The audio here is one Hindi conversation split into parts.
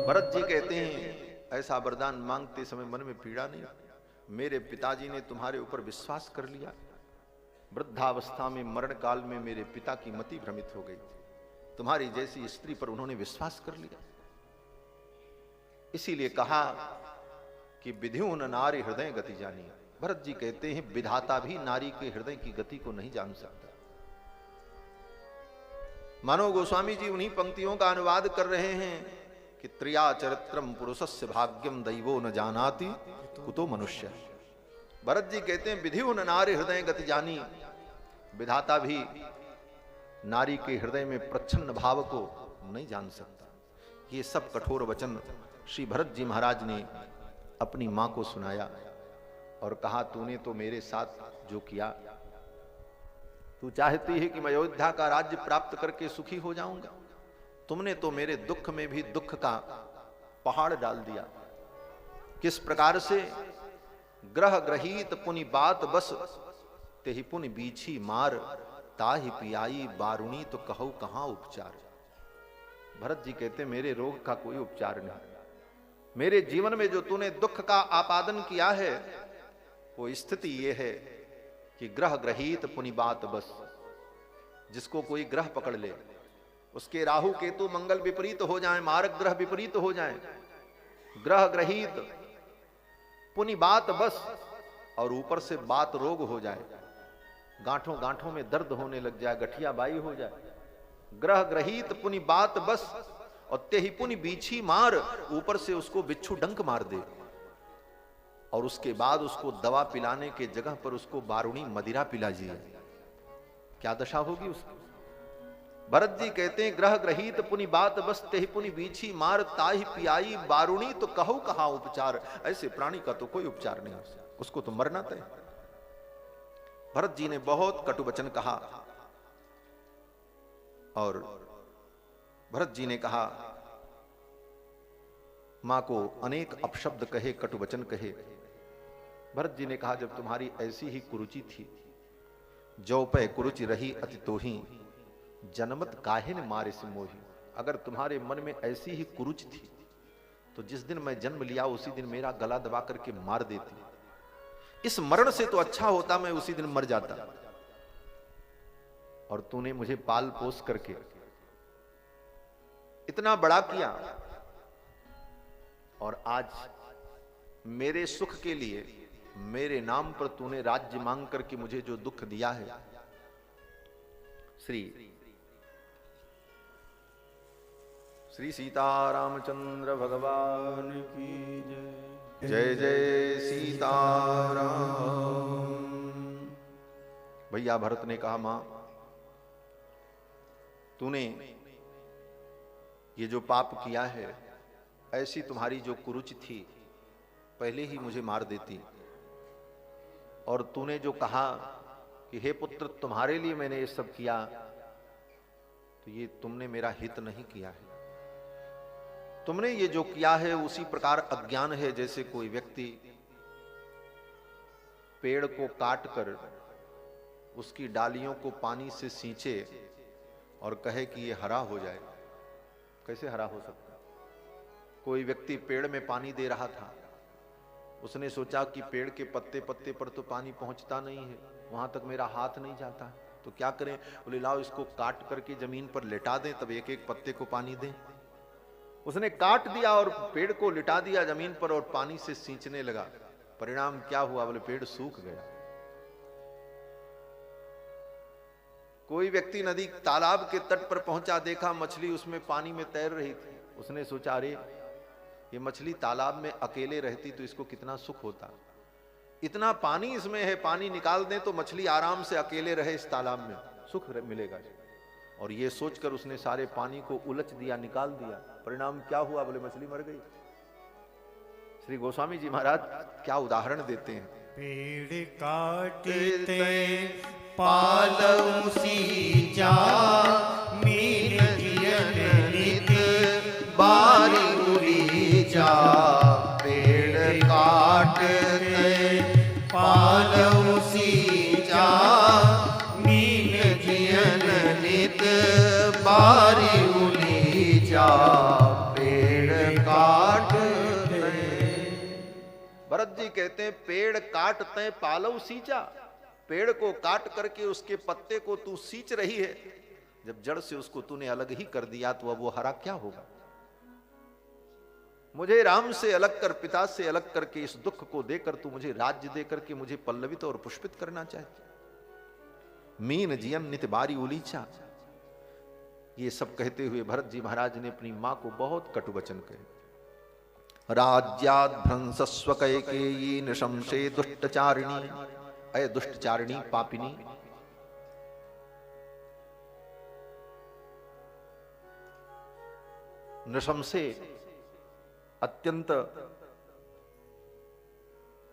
भरत जी कहते हैं ऐसा वरदान मांगते समय मन में पीड़ा नहीं, मेरे पिताजी ने तुम्हारे ऊपर विश्वास कर लिया। वृद्धावस्था में मरण काल में मेरे पिता की मति भ्रमित हो गई, तुम्हारी जैसी स्त्री पर उन्होंने विश्वास कर लिया। इसीलिए कहा कि विधियों न नारी हृदय गति जानी। भरत जी कहते हैं विधाता भी नारी के हृदय की गति को नहीं जान सकता। मानो गोस्वामी जी उन्हीं पंक्तियों का अनुवाद कर रहे हैं कि त्रिया चरित्रम पुरुषस्य भाग्यम दैवो न जानाति कुतो मनुष्य। भरत जी कहते हैं विधियों न नारी हृदय गति जानी, विधाता भी नारी के हृदय में प्रच्छन्न भाव को नहीं जान सकता। ये सब कठोर वचन श्री भरत जी महाराज ने अपनी मां को सुनाया और कहा तूने तो मेरे साथ जो किया, तू चाहती है कि मैं अयोध्या का राज्य प्राप्त करके सुखी हो जाऊंगा, तुमने तो मेरे दुख में भी दुख का पहाड़ डाल दिया। किस प्रकार से? ग्रह ग्रहीत पुनि बात बस, तेहि पुनि बीछी मार, ताहि पियाई बारुणी तो कहूं कहां उपचार। भरत जी कहते मेरे रोग का कोई उपचार नहीं, मेरे जीवन में जो तूने दुख का आपादन किया है वो स्थिति ये है कि ग्रह ग्रहीत पुनि बात बस। जिसको कोई ग्रह पकड़ ले, उसके राहु केतु मंगल विपरीत हो जाए, मारक ग्रह विपरीत हो जाए, ग्रह ग्रहीत पुनि बात बस, और ऊपर से बात रोग हो जाए, गांठों गांठों में दर्द होने लग जाए, गठिया बाई हो जाए। ग्रह ग्रहीत पुनि बात बस, और तेहि पुनि बीछी मार, ऊपर से उसको बिच्छू डंक मार दे, और उसके बाद उसको दवा पिलाने के जगह पर उसको बारूणी मदिरा पिला दिए, क्या दशा होगी उसकी? भरत जी कहते हैं ग्रह ग्रहीत पुनि बात बस, तेहि पुनि बीछी मार, ताहि पियाई बारूणी तो कहूं कहां उपचार। ऐसे प्राणी का तो कोई उपचार नहीं, उसको तो मरना तय। भरत जी ने बहुत कटु वचन कहा, और भरत जी ने कहा मां को अनेक अपशब्द कहे, कटु वचन कहे। भरत जी ने कहा जब तुम्हारी ऐसी ही कुरुचि थी, जो पे कुरुचि रही अति तोही, जनमत काहे न मारे से मोही। अगर तुम्हारे मन में ऐसी ही कुरुचि थी तो जिस दिन मैं जन्म लिया उसी दिन मेरा गला दबा करके मार देती। इस मरण से तो अच्छा होता मैं उसी दिन मर जाता, और तूने मुझे पाल पोस करके इतना बड़ा किया, और आज मेरे सुख के लिए मेरे नाम पर तूने राज्य मांग करके मुझे जो दुख दिया है। श्री सीतारामचंद्र भगवान की जय। जय जय सीताराम। भैया भरत ने कहा मां तूने ये जो पाप किया है, ऐसी तुम्हारी जो कुरुचि थी पहले ही मुझे मार देती, और तूने जो कहा कि हे पुत्र तुम्हारे लिए मैंने ये सब किया, तो ये तुमने मेरा हित नहीं किया है। तुमने ये जो किया है उसी प्रकार अज्ञान है, जैसे कोई व्यक्ति पेड़ को काट कर उसकी डालियों को पानी से सींचे और कहे कि ये हरा हो जाए। कैसे हरा हो सकता? कोई व्यक्ति पेड़ में पानी दे रहा था, उसने सोचा कि पेड़ के पत्ते पत्ते पर तो पानी पहुंचता नहीं है, वहां तक मेरा हाथ नहीं जाता, तो क्या करें? बोले लाओ इसको काट करके जमीन पर लिटा दें, तब एक एक पत्ते को पानी दें। उसने काट दिया और पेड़ को लिटा दिया जमीन पर और पानी से सींचने लगा। परिणाम क्या हुआ? बोले पेड़ सूख गया। कोई व्यक्ति नदी तालाब के तट पर पहुंचा, देखा मछली उसमें पानी में तैर रही थी। उसने सोचा अरे ये मछली तालाब में अकेले रहती तो इसको कितना सुख होता, इतना पानी इसमें है, पानी निकाल दें तो मछली आराम से अकेले रहे इस तालाब में, सुख मिलेगा। और ये सोचकर उसने सारे पानी को उलच दिया, निकाल दिया। परिणाम क्या हुआ? बोले मछली मर गई। श्री गोस्वामी जी महाराज क्या उदाहरण देते हैं। पेड़ काटते पालऊ सींचा, मीन जियन नित बारी उड़ी जा। पेड़ काटते पालऊ सींचा, मीन जियन नित बारी उड़ी जा। पेड़ काट। भरत जी कहते हैं पेड़ काट तय पालव सींचा, पेड़ को काट करके उसके पत्ते को तू सींच रही है, जब जड़ से उसको तूने अलग ही कर दिया तो अब वो हरा क्या होगा। मुझे राम से अलग कर, पिता से अलग करके इस दुख को देकर तू मुझे राज्य देकर के मुझे पल्लवित और पुष्पित करना चाहती। मीन जियन नित बारी उलीचा, ये सब कहते हुए भरत जी महाराज ने अपनी मां को बहुत कटु वचन कहे। राज्याद भ्रंसस्व कैकेयी निशंसे दुष्टचारिणी, अय दुष्टचारिणी पापिनी। निशंसे अत्यंत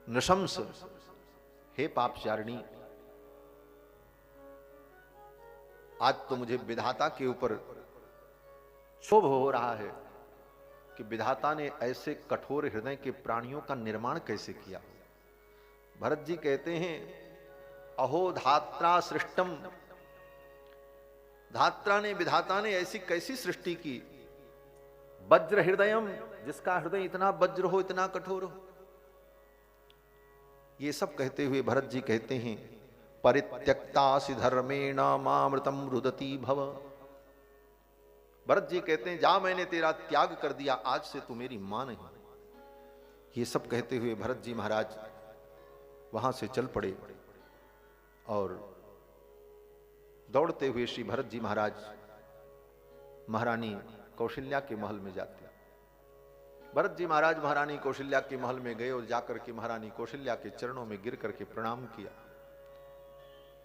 निशंस, हे पापचारिणी, आज तो मुझे विधाता के ऊपर क्षोभ हो रहा है कि विधाता ने ऐसे कठोर हृदय के प्राणियों का निर्माण कैसे किया। भरत जी कहते हैं अहो धात्रा सृष्टम, धात्रा ने विधाता ने ऐसी कैसी सृष्टि की। वज्र हृदयम, जिसका हृदय इतना वज्र हो, इतना कठोर हो। ये सब कहते हुए भरत जी कहते हैं परित्यक्तासि धर्मेण मामृतम रुदती भव। भरत जी कहते हैं जा मैंने तेरा त्याग कर दिया, आज से तू मेरी मां नहीं। ये सब कहते हुए भरत जी महाराज वहां से चल पड़े और दौड़ते हुए श्री भरत जी महाराज महारानी कौशल्या के महल में जाते। भरत जी महाराज महारानी कौशल्या के महल में गए और जाकर के महारानी कौशल्या के चरणों में गिर करके प्रणाम किया।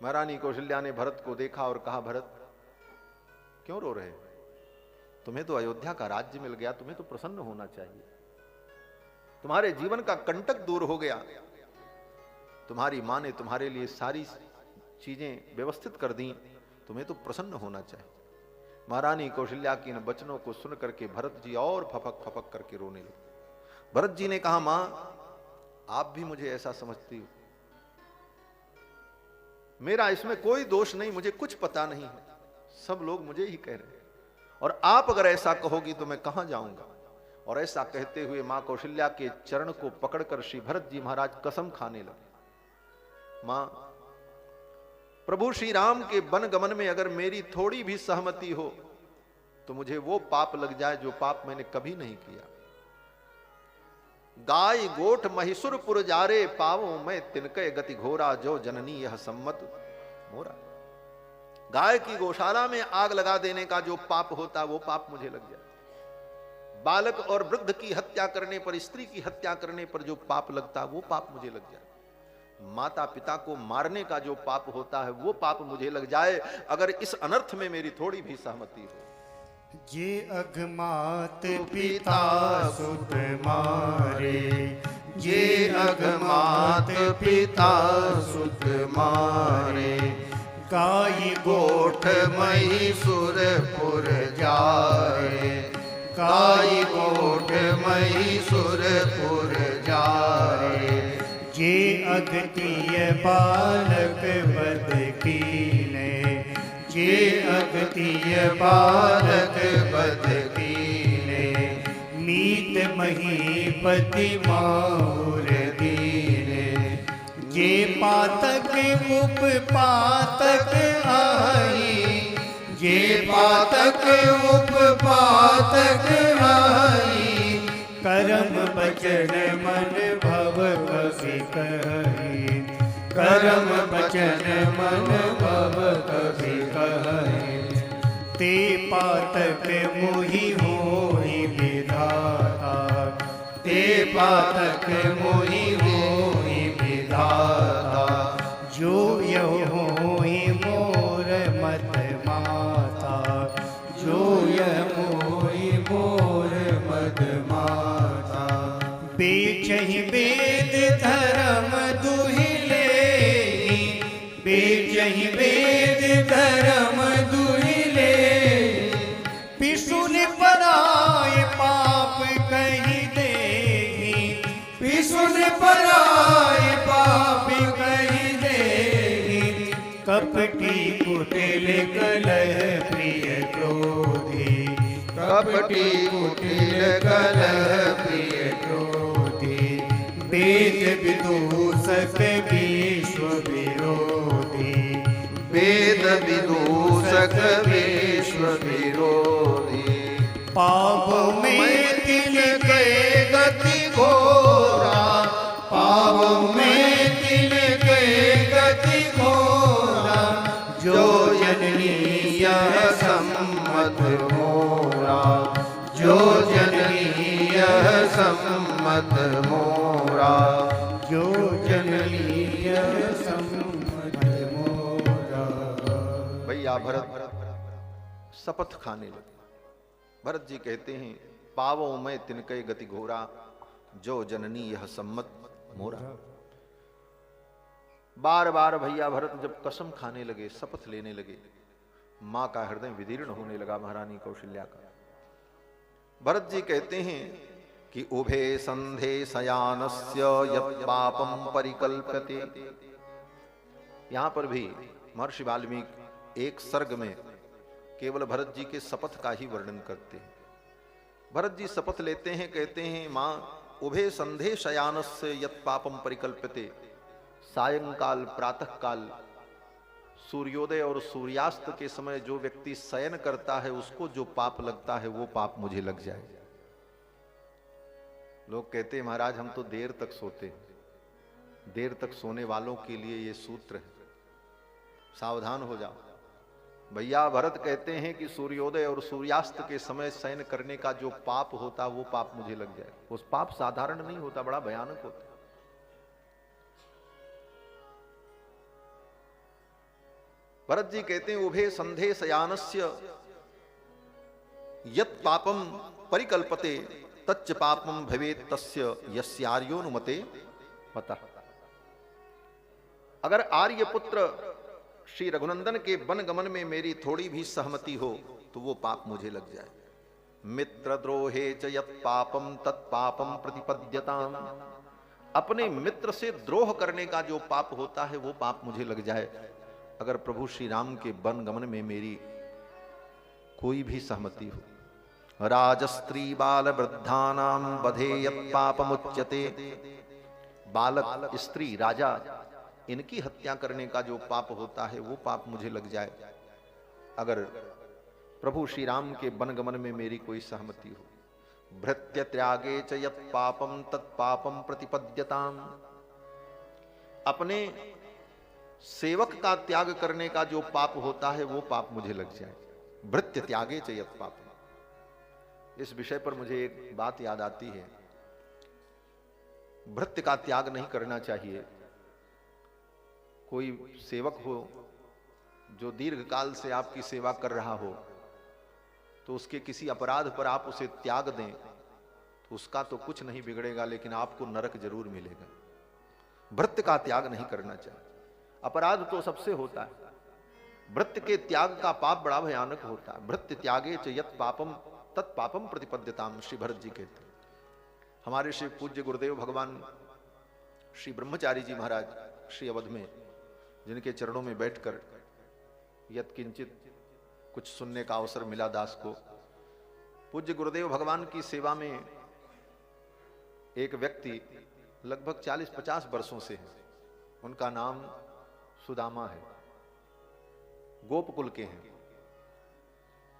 महारानी कौशल्या ने भरत को देखा और कहा भरत क्यों रो रहे, तुम्हें तो अयोध्या का राज्य मिल गया, तुम्हें तो प्रसन्न होना चाहिए, तुम्हारे जीवन का कंटक दूर हो गया, तुम्हारी मां ने तुम्हारे लिए सारी चीजें व्यवस्थित कर दी, तुम्हें तो प्रसन्न होना चाहिए। महारानी कौशल्या के इन वचनों को सुन करके भरत जी और फपक फपक करके रोने लगे। भरत जी ने कहा मां आप भी मुझे ऐसा समझती हो, मेरा इसमें कोई दोष नहीं, मुझे कुछ पता नहीं है, सब लोग मुझे ही कह रहे हैं, और आप अगर ऐसा कहोगी तो मैं कहां जाऊंगा। और ऐसा कहते हुए मां कौशल्या के चरण को पकड़कर श्री भरत जी महाराज कसम खाने लगे। मां प्रभु श्री राम के वन गमन में अगर मेरी थोड़ी भी सहमति हो तो मुझे वो पाप लग जाए जो पाप मैंने कभी नहीं किया। गाय गोठ महिषुरपुर जारे पावो मैं तिनके गति घोरा, जो जननी यह सम्मत मोरा। गाय की गौशाला में आग लगा देने का जो पाप होता वो पाप मुझे लग जाए। बालक और वृद्ध की हत्या करने पर, स्त्री की हत्या करने पर जो पाप लगता वो पाप मुझे लग जाए। माता पिता को मारने का जो पाप होता है वो पाप मुझे लग जाए अगर इस अनर्थ में मेरी थोड़ी भी सहमति हो। ये अगमात पिता सुत मारे, ये अगमात पिता सुत मारे, गाय गोठ महिषुरपुर जाए, गाय गोठ महिषुरपुर जाए, ये अगतिय बालक बद कीने, ये अगतिय बालक बद कीने, मीत महीपति माहुर दीने, ये पातक उप पातक आई, ये पातक उप पातक आई, करम बचन मन भव कभी कही, करम बचन मन भव कभी कही, ते पातक मोहि होहि विधाता, ते पातक मोहि होहि विधाता, जो यह होहि मोर मत माता, जो यह मोहि मोर मत माता, बेचहि वेद धर्म दुहिले, बेचहि वेद धर्म दुहिले, पिसुन पराय पाप कहि देहि, पिसुन पराय पाप कहि देहि, कपटी कुटिल कलह प्रिय क्रोधी, कपटी कुटिल कलह प्रिय क्रोधी वेद विदूषक विश्व विरोधी वेद विदूषक विश्व विरोधी पाप में तिनके गति घोरा पाप में तिनके गति घोरा जो जननी यह सम्मत मोरा जो जननी यह सम्मत मोरा जो जननी यह सम्मत मोरा। भैया भरत शपथ खाने लगे। भरत जी कहते हैं पावों में तिनके गति घोरा जो जननी यह सम्मत मोरा। बार बार भैया भरत जब कसम खाने लगे, शपथ लेने लगे, मां का हृदय विदीर्ण होने लगा, महारानी कौशल्या का। भरत जी कहते हैं कि उभे संधे शयानस्य यत् पापम परिकल्प्यते। यहां पर भी महर्षि वाल्मीकि एक सर्ग में केवल भरत जी के शपथ का ही वर्णन करते हैं। भरत जी शपथ लेते हैं, कहते हैं मां उभे संधे शयानस्य यत् पापम परिकल्प्यते। सायंकाल प्रातः काल सूर्योदय और सूर्यास्त के समय जो व्यक्ति शयन करता है उसको जो पाप लगता है वो पाप मुझे लग जाए। लोग कहते हैं महाराज हम तो देर तक सोते हैं। देर तक सोने वालों के लिए ये सूत्र है, सावधान हो जाओ। भैया भरत कहते हैं कि सूर्योदय और सूर्यास्त के समय शयन करने का जो पाप होता वो पाप मुझे लग जाए। उस पाप साधारण नहीं होता, बड़ा भयानक होता। भरत जी कहते हैं उभे संधे शयानस्य यत् पापम परिकल्पते तच्च पापम भवेत् तस्य यस्यार्योनुमते मता। अगर आर्यपुत्र श्री रघुनंदन के वन गमन में मेरी थोड़ी भी सहमति हो तो वो पाप मुझे लग जाए। मित्र द्रोहे च यत् पापम तत्पापम प्रतिपद्यताम। अपने मित्र से द्रोह करने का जो पाप होता है वो पाप मुझे लग जाए। अगर प्रभु श्री राम के वन गमन में मेरी कोई भी सहमति हो। राजस्त्री बाल वृद्धानाम बधे यत् पापमुच्यते। बालक स्त्री राजा इनकी हत्या करने का जो पाप होता है वो पाप मुझे लग जाए अगर प्रभु श्री राम के वनगमन में मेरी कोई सहमति हो। भृत्य त्यागे च यत् पापम तत्पापम प्रतिपद्यताम। अपने सेवक का त्याग करने का जो पाप होता है वो पाप मुझे लग जाए। भृत्य त्यागे च यत् पापम। इस विषय पर मुझे एक बात याद आती है। भृत्य का त्याग नहीं करना चाहिए। कोई सेवक हो जो दीर्घ काल से आपकी सेवा कर रहा हो तो उसके किसी अपराध पर आप उसे त्याग दें तो उसका तो कुछ नहीं बिगड़ेगा, लेकिन आपको नरक जरूर मिलेगा। भृत्य का त्याग नहीं करना चाहिए। अपराध तो सबसे होता है, भृत्य के त्याग का पाप बड़ा भयानक होता है। भृत्य त्यागे च यत् पापम तत्पापम प्रतिपद्यताम, श्री भरत जी कहते। हमारे श्री पूज्य गुरुदेव भगवान श्री ब्रह्मचारी जी महाराज श्री अवध में, जिनके चरणों में बैठकर यत्किंचित कुछ सुनने का अवसर मिला दास को, पूज्य गुरुदेव भगवान की सेवा में एक व्यक्ति लगभग 40-50 वर्षों से है। उनका नाम सुदामा है, गोपकुल के हैं।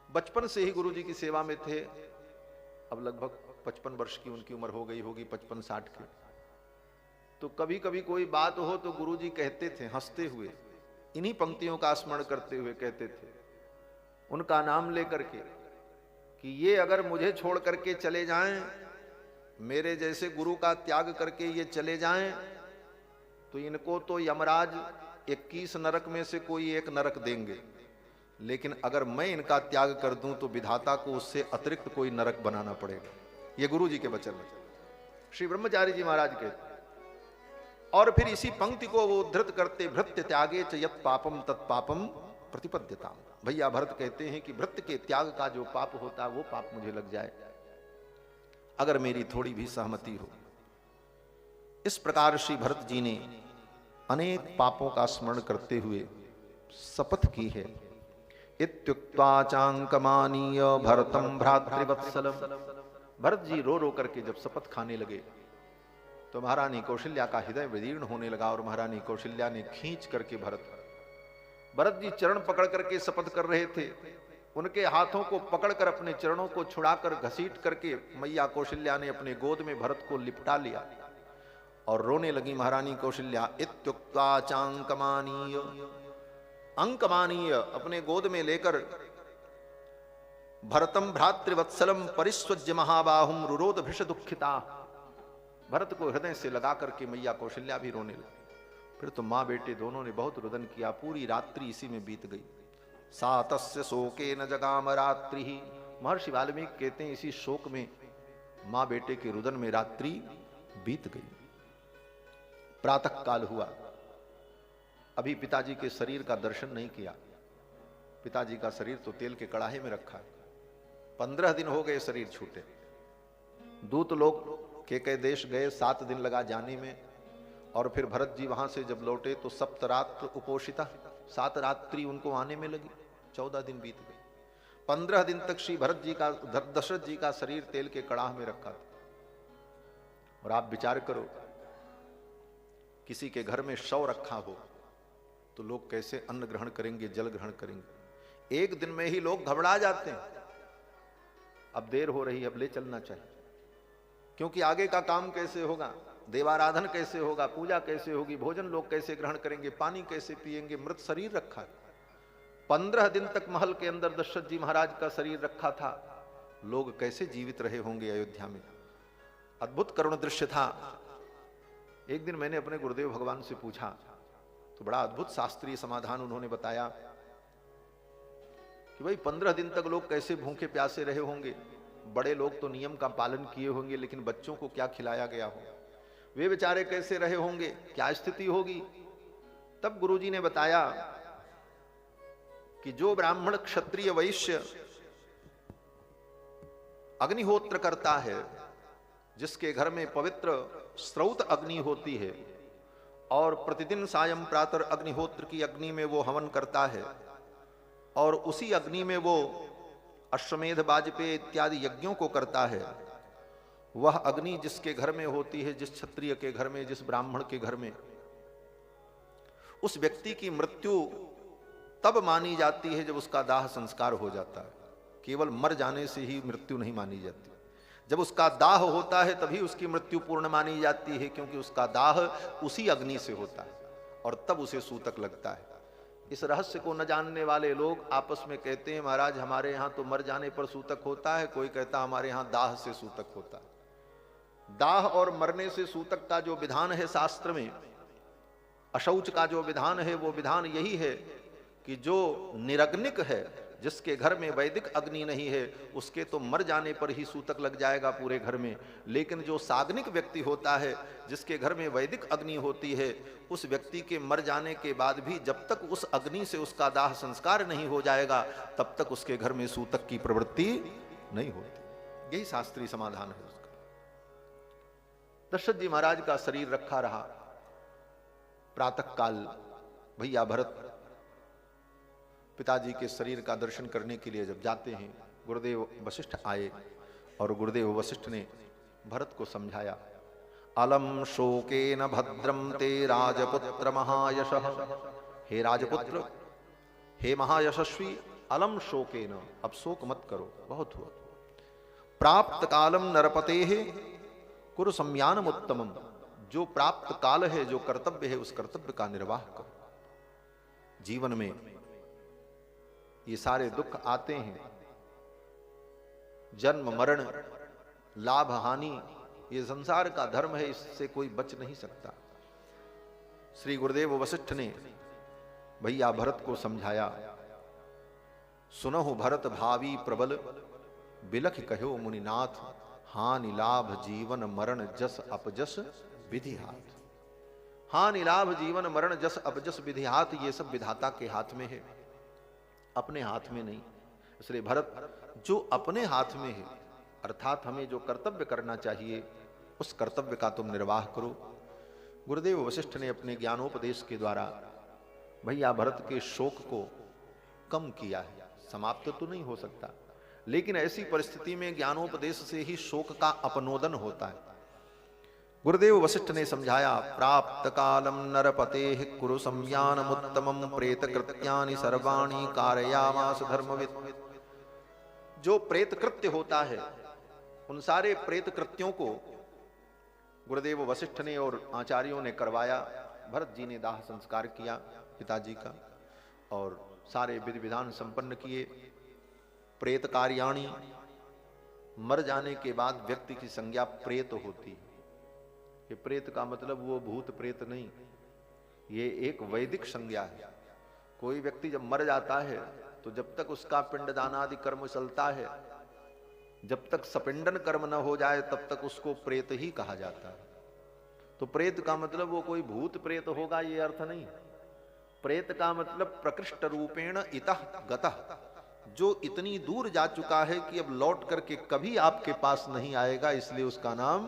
बचपन से ही गुरु जी की सेवा में थे। अब लगभग 55 वर्ष की उनकी उम्र हो गई होगी, 55-60 की। तो कभी कभी कोई बात हो तो गुरुजी कहते थे हंसते हुए, इन्हीं पंक्तियों का स्मरण करते हुए कहते थे उनका नाम लेकर के कि ये अगर मुझे छोड़ करके चले जाएं, मेरे जैसे गुरु का त्याग करके ये चले जाएं, तो इनको तो यमराज 21 नरक में से कोई एक नरक देंगे, लेकिन अगर मैं इनका त्याग कर दूं तो विधाता को उससे अतिरिक्त कोई नरक बनाना पड़ेगा। ये गुरु जी के वचन है, श्री ब्रह्मचारी जी महाराज के। और फिर इसी पंक्ति को वो उद्धृत करते, भृत्य त्यागे च यत् पापम तत्पापम प्रतिपद्यताम। भैया भरत कहते हैं कि भृत्य के त्याग का जो पाप होता है वो पाप मुझे लग जाए अगर मेरी थोड़ी भी सहमति हो। इस प्रकार श्री भरत जी ने अनेक पापों का स्मरण करते हुए शपथ की है। इत्युक्त्वा चांकमानीय भरतम भ्रातृवत्सलम। भरत जी रो रो करके जब शपथ खाने लगे तो महारानी कौशल्या का हृदय विदीर्ण होने लगा और महारानी कौशल्या ने खींच करके भरत जी चरण पकड़ करके शपथ कर रहे थे, उनके हाथों को पकड़कर अपने चरणों को छुड़ाकर घसीट करके मैया कौशल्या ने अपने गोद में भरत को लिपटा लिया और रोने लगी महारानी कौशल्या। इत्युक्त्वा चांकमानीय, अंकमानीय अपने गोद में लेकर भरतम भ्रातृवत्सलम परिस्वज्य महाबाहुम रुरोध भिष दुखिता। भरत को हृदय से लगा करके मैया कौशल्या भी रोने लगी। फिर तो माँ बेटे दोनों ने बहुत रुदन किया, पूरी रात्रि इसी में बीत गई। सातस्य शोके न जगाम रात्रि ही। महर्षि वाल्मीकि कहते हैं इसी शोक में माँ बेटे के रुदन में रात्रि बीत गई। प्रातः काल हुआ, अभी पिताजी के शरीर का दर्शन नहीं किया। पिताजी का शरीर तो तेल के कड़ाहे में रखा है। 15 दिन हो गए शरीर छूटे। दूत लोग के देश गए, 7 दिन लगा जाने में, और फिर भरत जी वहां से जब लौटे तो सप्तरात्र उपोषिता, 7 रात्रि उनको आने में लगी, 14 दिन बीत गए। 15 दिन तक श्री भरत जी का, दशरथ जी का शरीर तेल के कड़ाह में रखा था। और आप विचार करो, किसी के घर में शव रखा हो तो लोग कैसे अन्न ग्रहण करेंगे, जल ग्रहण करेंगे। एक दिन में ही लोग घबरा जाते हैं, अब देर हो रही है, अब ले चलना चाहिए, क्योंकि आगे का काम कैसे होगा, देवाराधन कैसे होगा, पूजा कैसे होगी, भोजन लोग कैसे ग्रहण करेंगे, पानी कैसे पिएंगे, मृत शरीर रखा है। 15 दिन तक महल के अंदर दशरथ जी महाराज का शरीर रखा था, लोग कैसे जीवित रहे होंगे अयोध्या में। अद्भुत करुण दृश्य था। एक दिन मैंने अपने गुरुदेव भगवान से पूछा तो बड़ा अद्भुत शास्त्रीय समाधान उन्होंने बताया कि भाई 15 दिन तक लोग कैसे भूखे प्यासे रहे होंगे। बड़े लोग तो नियम का पालन किए होंगे, लेकिन बच्चों को क्या खिलाया गया हो, वे बेचारे कैसे रहे होंगे, क्या स्थिति होगी। तब गुरुजी ने बताया कि जो ब्राह्मण क्षत्रिय वैश्य अग्निहोत्र करता है, जिसके घर में पवित्र स्रोत अग्नि होती है और प्रतिदिन सायं प्रातः अग्निहोत्र की अग्नि में वो हवन करता है और उसी अग्नि में वो अश्वमेध वाजपेय इत्यादि यज्ञों को करता है, वह अग्नि जिसके घर में होती है, जिस क्षत्रिय के घर में, जिस ब्राह्मण के घर में, उस व्यक्ति की मृत्यु तब मानी जाती है जब उसका दाह संस्कार हो जाता है। केवल मर जाने से ही मृत्यु नहीं मानी जाती, जब उसका दाह होता है तभी उसकी मृत्यु पूर्ण मानी जाती है, क्योंकि उसका दाह उसी अग्नि से होता है और तब उसे सूतक लगता है। इस रहस्य को न जानने वाले लोग आपस में कहते हैं महाराज हमारे यहाँ तो मर जाने पर सूतक होता है, कोई कहता हमारे यहाँ दाह से सूतक होता है। दाह और मरने से सूतक का जो विधान है शास्त्र में, अशौच का जो विधान है, वो विधान यही है कि जो निरग्निक है, जिसके घर में वैदिक अग्नि नहीं है, उसके तो मर जाने पर ही सूतक लग जाएगा पूरे घर में। लेकिन जो साग्निक व्यक्ति होता है, जिसके घर में वैदिक अग्नि होती है, उस व्यक्ति के मर जाने के बाद भी जब तक उस अग्नि से उसका दाह संस्कार नहीं हो जाएगा, तब तक उसके घर में सूतक की प्रवृत्ति नहीं होती। यही शास्त्रीय समाधान है उसका। दशरथ जी महाराज का शरीर रखा रहा। प्रातः काल भैया भरत पिताजी के शरीर का दर्शन करने के लिए जब जाते हैं, गुरुदेव वशिष्ठ आए और गुरुदेव वशिष्ठ ने भरत को समझाया। अलम शोकेन भद्रम ते राजपुत्र महायशः। हे राजपुत्र, हे महायशस्वी, अलम शोकेन, अब शोक मत करो, बहुत हुआ। प्राप्त कालम नरपतेः कुरु संयानम उत्तमम। जो प्राप्त काल है, जो कर्तव्य है, उस कर्तव्य का निर्वाह करो। जीवन में ये सारे दुख आते हैं, जन्म मरण लाभ हानि, ये संसार का धर्म है, इससे कोई बच नहीं सकता। श्री गुरुदेव वशिष्ठ ने भैया भरत को समझाया। सुनहु भरत भावी प्रबल, बिलख कहो मुनिनाथ, हानि लाभ जीवन मरण जस अपजस विधि हाथ। हानि लाभ जीवन मरण जस अपजस विधि हाथ, ये सब विधाता के हाथ में है, अपने हाथ में नहीं। इसलिए भरत, जो अपने हाथ में है, अर्थात हमें जो कर्तव्य करना चाहिए, उस कर्तव्य का तुम निर्वाह करो। गुरुदेव वशिष्ठ ने अपने ज्ञानोपदेश के द्वारा भैया भरत के शोक को कम किया है, समाप्त तो नहीं हो सकता, लेकिन ऐसी परिस्थिति में ज्ञानोपदेश से ही शोक का अपनोदन होता है। गुरुदेव वशिष्ठ ने समझाया, प्राप्त कालम नरपते कुरु संज्ञानमुत्तमं प्रेत कृत्यानि सर्वाणि कारयामास धर्मविद। जो प्रेत कृत्य होता है उन सारे प्रेत कृत्यों को गुरुदेव वशिष्ठ ने और आचार्यों ने करवाया। भरत जी ने दाह संस्कार किया पिताजी का और सारे विधि विधान संपन्न किए। प्रेत कार्याणी, मर जाने के बाद व्यक्ति की संज्ञा प्रेत होती है। ये प्रेत का मतलब वो भूत प्रेत नहीं, ये एक वैदिक संज्ञा है। कोई व्यक्ति जब मर जाता है तो जब तक उसका पिंडदान आदि कर्म चलता है, जब तक सपिंडन कर्म न हो जाए तब तक उसको प्रेत ही कहा जाता है। तो प्रेत का मतलब वो कोई भूत प्रेत होगा ये अर्थ नहीं। प्रेत का मतलब प्रकृष्ट रूपेण इतः गतः, जो इतनी दूर जा चुका है कि अब लौट करके कभी आपके पास नहीं आएगा, इसलिए उसका नाम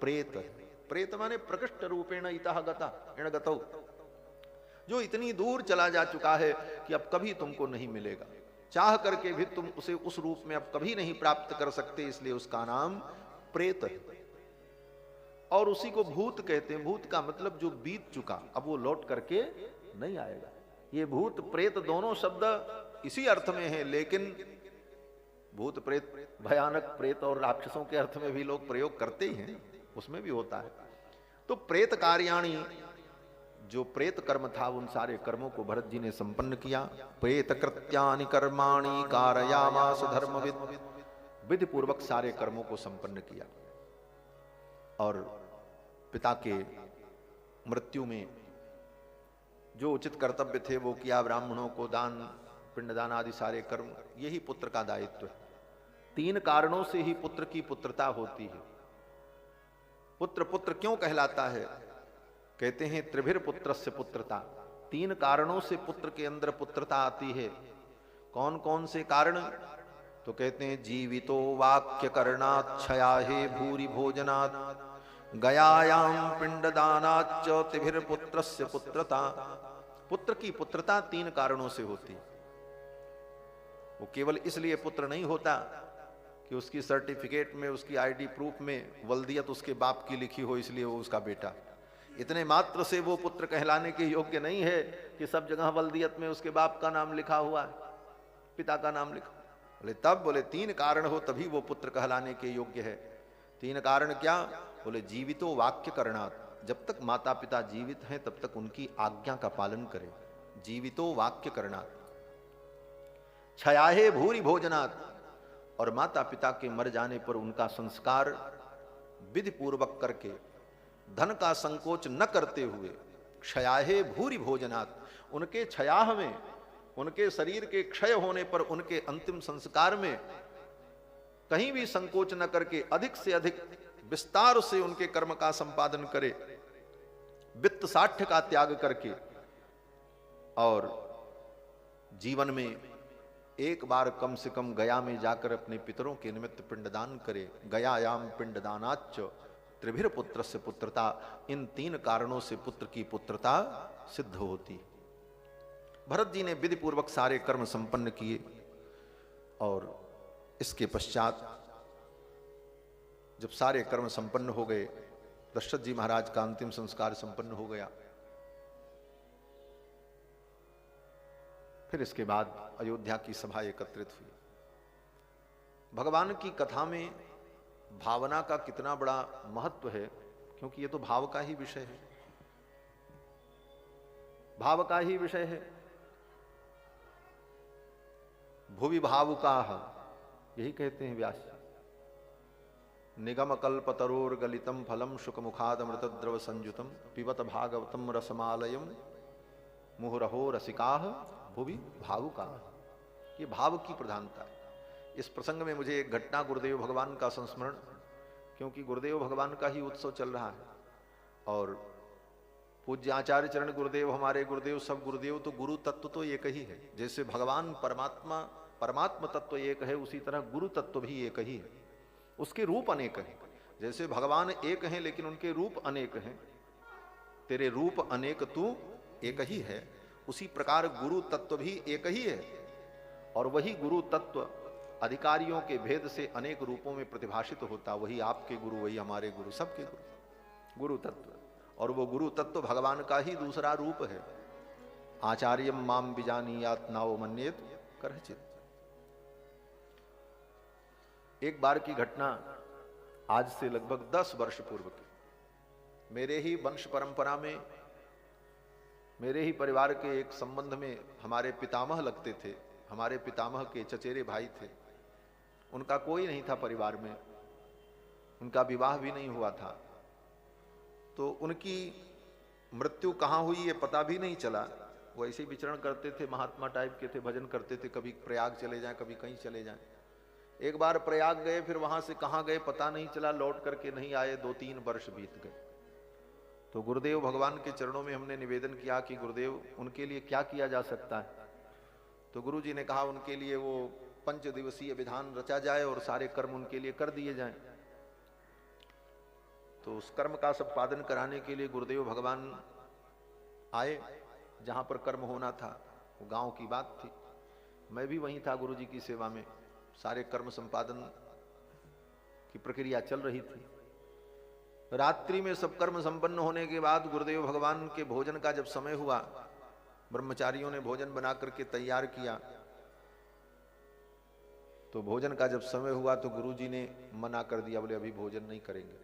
प्रेत है। प्रेत माने प्रकृष्ट रूपेण इतः गतः इण गतौ, जो इतनी दूर चला जा चुका है कि अब कभी तुमको नहीं मिलेगा, चाह करके भी तुम उसे उस रूप में अब कभी नहीं प्राप्त कर सकते, इसलिए उसका नाम प्रेत है। और उसी को भूत कहते हैं। भूत का मतलब जो बीत चुका, अब वो लौट करके नहीं आएगा। ये भूत प्रेत दोनों शब्द इसी अर्थ में है, लेकिन भूत प्रेत भयानक प्रेत और राक्षसों के अर्थ में भी लोग प्रयोग करते ही हैं, उसमें भी होता है। तो प्रेत कार्याणी, जो प्रेत कर्म था उन सारे कर्मों को भरत जी ने संपन्न किया। प्रेत कृत्यानि कर्माणि कारयामास धर्मविद, विधि पूर्वक सारे कर्मों को संपन्न किया। और पिता के मृत्यु में जो उचित कर्तव्य थे वो किया, ब्राह्मणों को दान पिंडदान आदि सारे कर्म, यही पुत्र का दायित्व है। 3 कारणों से ही पुत्र की पुत्रता होती है। पुत्र पुत्र क्यों कहलाता है? कहते हैं त्रिभिर पुत्रस्य पुत्रता, 3 कारणों से पुत्र के अंदर पुत्रता आती है। कौन कौन से कारण? तो कहते हैं जीवितो वाक्य करणात् क्षयाहे भूरि भोजनात् गयायाम पिंडदानाच्च त्रिभिर पुत्रस्य पुत्रता। पुत्र की पुत्रता 3 कारणों से होती है। वो केवल इसलिए पुत्र नहीं होता कि उसकी सर्टिफिकेट में, उसकी आईडी प्रूफ में वल्दियत उसके बाप की लिखी हो इसलिए वो उसका बेटा। इतने मात्र से वो पुत्र कहलाने के योग्य नहीं है कि सब जगह वल्दियत में उसके बाप का नाम लिखा हुआ है, पिता का नाम लिखा। बोले तब, बोले 3 कारण हो तभी वो पुत्र कहलाने के योग्य है। 3 कारण क्या? बोले जीवितो वाक्य करणात्, जब तक माता पिता जीवित हैं तब तक उनकी आज्ञा का पालन करें, जीवितो वाक्य करणात्। क्षयाहे भूरि भोजनात्, और माता पिता के मर जाने पर उनका संस्कार विधि पूर्वक करके, धन का संकोच न करते हुए, क्षयाहे भूरि भोजनात्, उनके क्षयाह में, उनके शरीर के क्षय होने पर उनके अंतिम संस्कार में कहीं भी संकोच न करके अधिक से अधिक विस्तार से उनके कर्म का संपादन करे, वित्त साठ्य का त्याग करके, और जीवन में एक बार कम से कम गया में जाकर अपने पितरों के निमित्त पिंडदान करे। गयायाम पिंडदानाच्च त्रिभिर पुत्रस्य पुत्रता। इन 3 कारणों से पुत्र की पुत्रता सिद्ध होती। भरत जी ने विधि पूर्वक सारे कर्म संपन्न किए और इसके पश्चात जब सारे कर्म संपन्न हो गए, दशरथ जी महाराज का अंतिम संस्कार संपन्न हो गया। फिर इसके बाद अयोध्या की सभा एकत्रित हुई। भगवान की कथा में भावना का कितना बड़ा महत्व है, क्योंकि ये तो भाव का ही विषय है, भाव का ही विषय है। भुवि भावुकाः, यही कहते हैं व्यास। निगम कल्पतरोर गलितम फलम शुकमुखाद अमृतद्रव संयुतम पिबत भागवतम रसमालयम मुहुरहो रसिकाः भुवि भावुकाः। ये भाव की प्रधानता है। इस प्रसंग में मुझे एक घटना गुरुदेव भगवान का संस्मरण, क्योंकि गुरुदेव भगवान का ही उत्सव चल रहा है और पूज्य आचार्य चरण गुरुदेव, हमारे गुरुदेव, सब गुरुदेव, तो गुरु तत्व तो एक ही है। जैसे भगवान परमात्मा, परमात्मा तत्व एक है, उसी तरह गुरु तत्व भी एक ही है। उसके रूप अनेक हैं। जैसे भगवान एक हैं लेकिन उनके रूप अनेक हैं, तेरे रूप अनेक तू एक ही है, उसी प्रकार गुरु तत्व भी एक ही है। और वही गुरु तत्व अधिकारियों के भेद से अनेक रूपों में प्रतिभाषित होता, वही आपके गुरु, वही हमारे गुरु, सबके गुरु, गुरु तत्व। और वो गुरु तत्व भगवान का ही दूसरा रूप है। आचार्यम माम बिजानीयात नाओ मन्येत करचित। एक बार की घटना, आज से लगभग 10 वर्ष पूर्व की, मेरे ही वंश परंपरा में, मेरे ही परिवार के एक संबंध में हमारे पितामह लगते थे। हमारे पितामह के चचेरे भाई थे, उनका कोई नहीं था परिवार में, उनका विवाह भी नहीं हुआ था। तो उनकी मृत्यु कहाँ हुई ये पता भी नहीं चला। वो ऐसे ही विचरण करते थे, महात्मा टाइप के थे, भजन करते थे, कभी प्रयाग चले जाएं, कभी कहीं चले जाएं। एक बार प्रयाग गए, फिर वहां से कहाँ गए पता नहीं चला, लौट करके नहीं आए, 2-3 वर्ष बीत गए। तो गुरुदेव भगवान के चरणों में हमने निवेदन किया कि गुरुदेव उनके लिए क्या किया जा सकता है। तो गुरु जी ने कहा उनके लिए वो 5 दिवसीय विधान रचा जाए और सारे कर्म उनके लिए कर दिए जाएं। तो उस कर्म का संपादन कराने के लिए गुरुदेव भगवान आए जहां पर कर्म होना था। वो गांव की बात थी, मैं भी वहीं था गुरु जी की सेवा में। सारे कर्म संपादन की प्रक्रिया चल रही थी। रात्रि में सब कर्म संपन्न होने के बाद गुरुदेव भगवान के भोजन का जब समय हुआ, ब्रह्मचारियों ने भोजन बना करके तैयार किया। तो भोजन का जब समय हुआ तो गुरुजी ने मना कर दिया, बोले अभी भोजन नहीं करेंगे।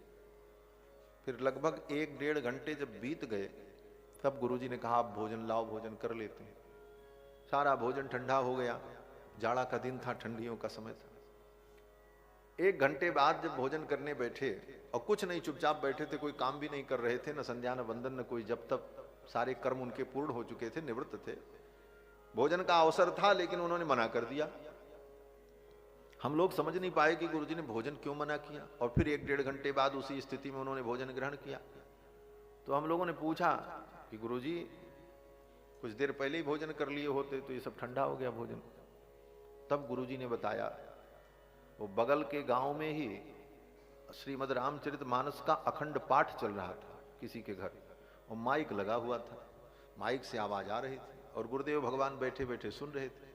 फिर लगभग 1-1.5 घंटे जब बीत गए तब गुरुजी ने कहा आप भोजन लाओ, भोजन कर लेते हैं। सारा भोजन ठंडा हो गया, जाड़ा का दिन था, ठंडियों का समय था। 1 घंटे बाद जब भोजन करने बैठे, और कुछ नहीं, चुपचाप बैठे थे, कोई काम भी नहीं कर रहे थे, न संध्या न वंदन न कोई जब तक, सारे कर्म उनके पूर्ण हो चुके थे, निवृत्त थे। भोजन का अवसर था लेकिन उन्होंने मना कर दिया। हम लोग समझ नहीं पाए कि गुरुजी ने भोजन क्यों मना किया। और फिर 1-1.5 घंटे बाद उसी स्थिति में उन्होंने भोजन ग्रहण किया। तो हम लोगों ने पूछा कि गुरुजी कुछ देर पहले ही भोजन कर लिए होते तो ये सब ठंडा हो गया भोजन। तब गुरुजी ने बताया, वो बगल के गांव में ही श्रीमद् रामचरितमानस का अखंड पाठ चल रहा था किसी के घर, और माइक लगा हुआ था, माइक से आवाज आ रही थी और गुरुदेव भगवान बैठे बैठे सुन रहे थे।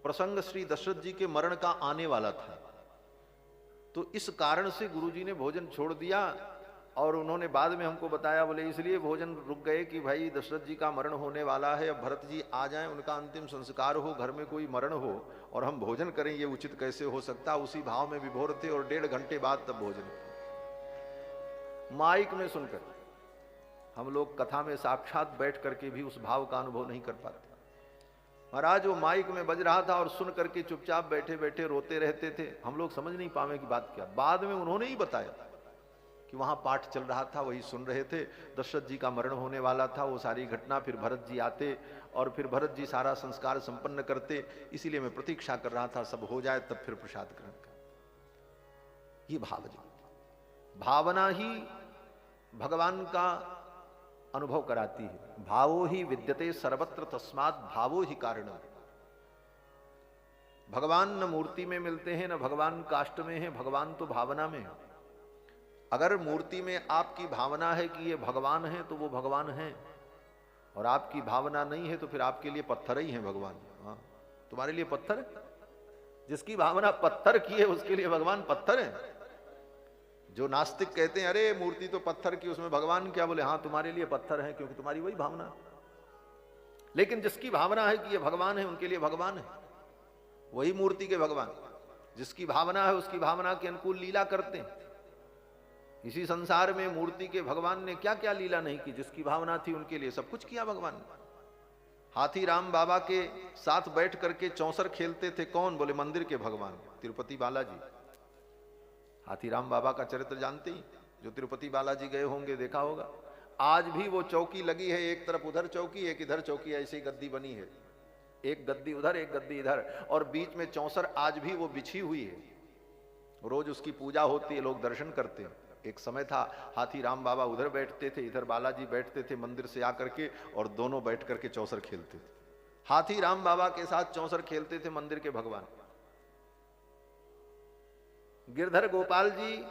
प्रसंग श्री दशरथ जी के मरण का आने वाला था। तो इस कारण से गुरुजी ने भोजन छोड़ दिया। और उन्होंने बाद में हमको बताया, बोले इसलिए भोजन रुक गए कि भाई दशरथ जी का मरण होने वाला है, अब भरत जी आ जाएं, उनका अंतिम संस्कार हो, घर में कोई मरण हो और हम भोजन करें, ये उचित कैसे हो सकता। उसी भाव में विभोर थे और 1.5 घंटे बाद तब भोजन किया। माइक में सुनकर हम लोग कथा में साक्षात बैठ करके भी उस भाव का अनुभव नहीं कर पाते। महाराज वो माइक में बज रहा था और सुन करके चुपचाप बैठे बैठे रोते रहते थे। हम लोग समझ नहीं पावे की बात क्या। बाद में उन्होंने ही बताया कि वहां पाठ चल रहा था, वही सुन रहे थे, दशरथ जी का मरण होने वाला था, वो सारी घटना, फिर भरत जी आते और फिर भरत जी सारा संस्कार संपन्न करते, इसीलिए मैं प्रतीक्षा कर रहा था सब हो जाए तब फिर प्रसाद ग्रहण कर। ये भाव जी, भावना ही भगवान का अनुभव कराती है। भावो ही विद्यते सर्वत्र तस्मात् भावो ही कारण। भगवान न मूर्ति में मिलते हैं न भगवान काष्ठ में है, भगवान तो भावना में है। अगर मूर्ति में आपकी भावना है कि ये भगवान है तो वो भगवान है, और आपकी भावना नहीं है तो फिर आपके लिए पत्थर ही है भगवान। हाँ, तुम्हारे लिए पत्थर है। जिसकी भावना पत्थर की है उसके लिए भगवान पत्थर है। जो नास्तिक कहते हैं अरे मूर्ति तो पत्थर की, उसमें भगवान क्या, बोले हाँ तुम्हारे लिए पत्थर है क्योंकि तुम्हारी वही भावना। लेकिन जिसकी भावना है कि ये भगवान है उनके लिए भगवान है, वही मूर्ति के भगवान। जिसकी भावना है उसकी भावना के अनुकूल लीला करते हैं। इसी संसार में मूर्ति के भगवान ने क्या क्या लीला नहीं की, जिसकी भावना थी उनके लिए सब कुछ किया भगवान ने। हाथी राम बाबा के साथ बैठ करके चौसर खेलते थे कौन, बोले मंदिर के भगवान तिरुपति बालाजी। हाथी राम बाबा का चरित्र जानते ही, जो तिरुपति बालाजी गए होंगे देखा होगा। आज भी वो चौकी लगी है, एक तरफ उधर चौकी एक इधर चौकी, ऐसी गद्दी बनी है, एक गद्दी उधर एक गद्दी इधर, और बीच में चौसर आज भी वो बिछी हुई है। रोज उसकी पूजा होती है, लोग दर्शन करते हैं। एक समय था हाथी राम बाबा उधर बैठते थे, इधर बालाजी बैठते थे मंदिर से आकर के, और दोनों बैठ करके चौसर खेलते थे। हाथी राम बाबा के साथ चौसर खेलते थे मंदिर के भगवान। गिरधर गोपाल जी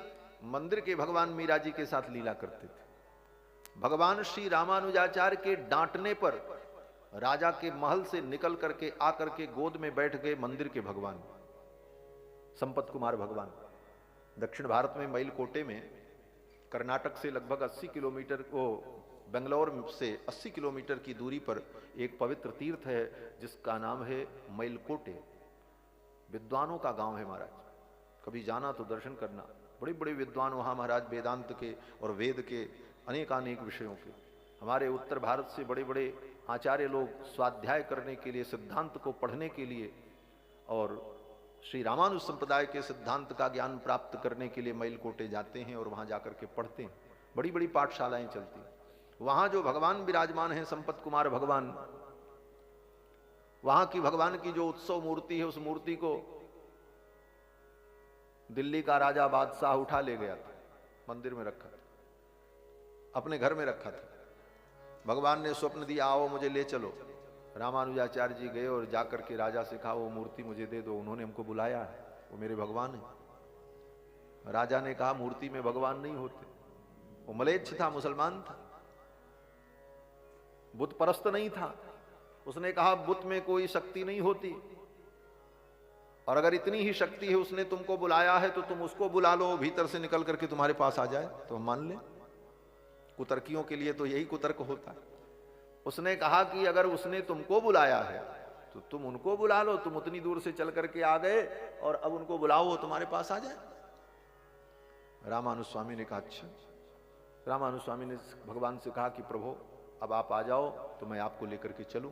मंदिर के भगवान मीरा जी के साथ लीला करते थे। भगवान श्री रामानुजाचार्य के डांटने पर राजा के महल से निकल करके आकर के गोद में बैठ गए मंदिर के भगवान संपत कुमार भगवान। दक्षिण भारत में मइलकोटे में कर्नाटक से लगभग 80 किलोमीटर को बेंगलोर से 80 किलोमीटर की दूरी पर एक पवित्र तीर्थ है जिसका नाम है मइलकोटे। विद्वानों का गांव है महाराज, कभी जाना तो दर्शन करना। बड़े बड़े विद्वान वहाँ महाराज वेदांत के और वेद के अनेकानेक विषयों के। हमारे उत्तर भारत से बड़े बड़े आचार्य लोग स्वाध्याय करने के लिए, सिद्धांत को पढ़ने के लिए और श्री रामानुज संप्रदाय के सिद्धांत का ज्ञान प्राप्त करने के लिए मइलकोटे जाते हैं और वहाँ जाकर के पढ़ते हैं। बड़ी बड़ी पाठशालाएं चलती हैं। वहाँ जो भगवान विराजमान हैं संपत कुमार भगवान, वहाँ की भगवान की जो उत्सव मूर्ति है, उस मूर्ति को दिल्ली का राजा बादशाह उठा ले गया था, मंदिर में रखा था, अपने घर में रखा था। भगवान ने स्वप्न दिया, आओ मुझे ले चलो। रामानुजाचार्य जी गए और जाकर के राजा से कहा वो मूर्ति मुझे दे दो, उन्होंने हमको बुलाया है, वो मेरे भगवान है। राजा ने कहा मूर्ति में भगवान नहीं होते। वो मलेच्छ था, मुसलमान था, बुत परस्त नहीं था। उसने कहा बुत में कोई शक्ति नहीं होती, और अगर इतनी ही शक्ति है, उसने तुमको बुलाया है तो तुम उसको बुला लो, भीतर से निकल करके तुम्हारे पास आ जाए तो हम मान लें। कुतर्कियों के लिए तो यही कुतर्क होता है। उसने कहा कि अगर उसने तुमको बुलाया है तो तुम उनको बुला लो, तुम उतनी दूर से चल करके आ गए और अब उनको बुलाओ, वो तुम्हारे पास आ जाए। रामानुज स्वामी ने कहा अच्छा। रामानुज स्वामी ने भगवान से कहा कि प्रभु अब आप आ जाओ तो मैं आपको लेकर के चलूं।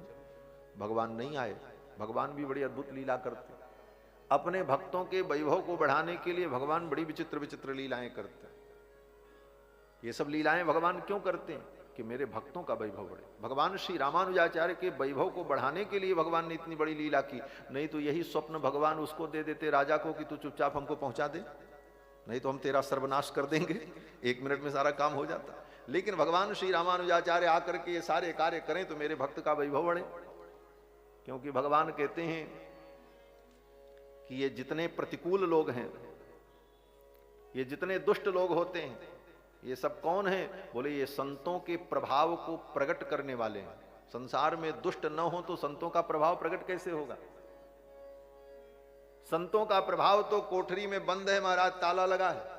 भगवान नहीं आए। भगवान भी बड़ी अद्भुत लीला करते। अपने भक्तों के वैभव को बढ़ाने के लिए भगवान बड़ी विचित्र विचित्र लीलाएं करते हैं। ये सब लीलाएं भगवान क्यों करते हैं? कि मेरे भक्तों का वैभव बढ़े। भगवान श्री रामानुजाचार्य के वैभव को बढ़ाने के लिए भगवान ने इतनी बड़ी लीला की। नहीं तो यही स्वप्न भगवान उसको दे देते राजा को कि तू चुपचाप हमको पहुंचा दे, नहीं तो हम तेरा सर्वनाश कर देंगे। 1 मिनट में सारा काम हो जाता। लेकिन भगवान श्री रामानुजाचार्य आकर के ये सारे कार्य करें तो मेरे भक्त का वैभव बढ़े। क्योंकि भगवान कहते हैं कि ये जितने प्रतिकूल लोग हैं, ये जितने दुष्ट लोग होते हैं, ये सब कौन है? बोले ये संतों के प्रभाव को प्रकट करने वाले हैं। संसार में दुष्ट न हो तो संतों का प्रभाव प्रकट कैसे होगा? संतों का प्रभाव तो कोठरी में बंद है महाराज, ताला लगा है।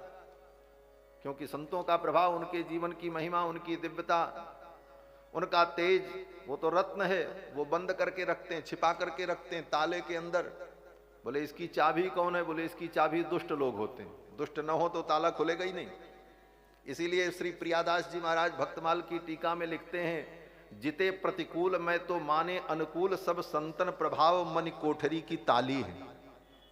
क्योंकि संतों का प्रभाव, उनके जीवन की महिमा, उनकी दिव्यता, उनका तेज, वो तो रत्न है, वो बंद करके रखते हैं, छिपा करके रखते हैं ताले के अंदर। बोले इसकी चाबी कौन है? बोले इसकी चाबी दुष्ट लोग होते हैं। दुष्ट न हो तो ताला खुलेगा ही नहीं। इसीलिए श्री प्रियादास जी महाराज भक्तमाल की टीका में लिखते हैं, जिते प्रतिकूल मैं तो माने अनुकूल, सब संतन प्रभाव मन कोठरी की ताली है।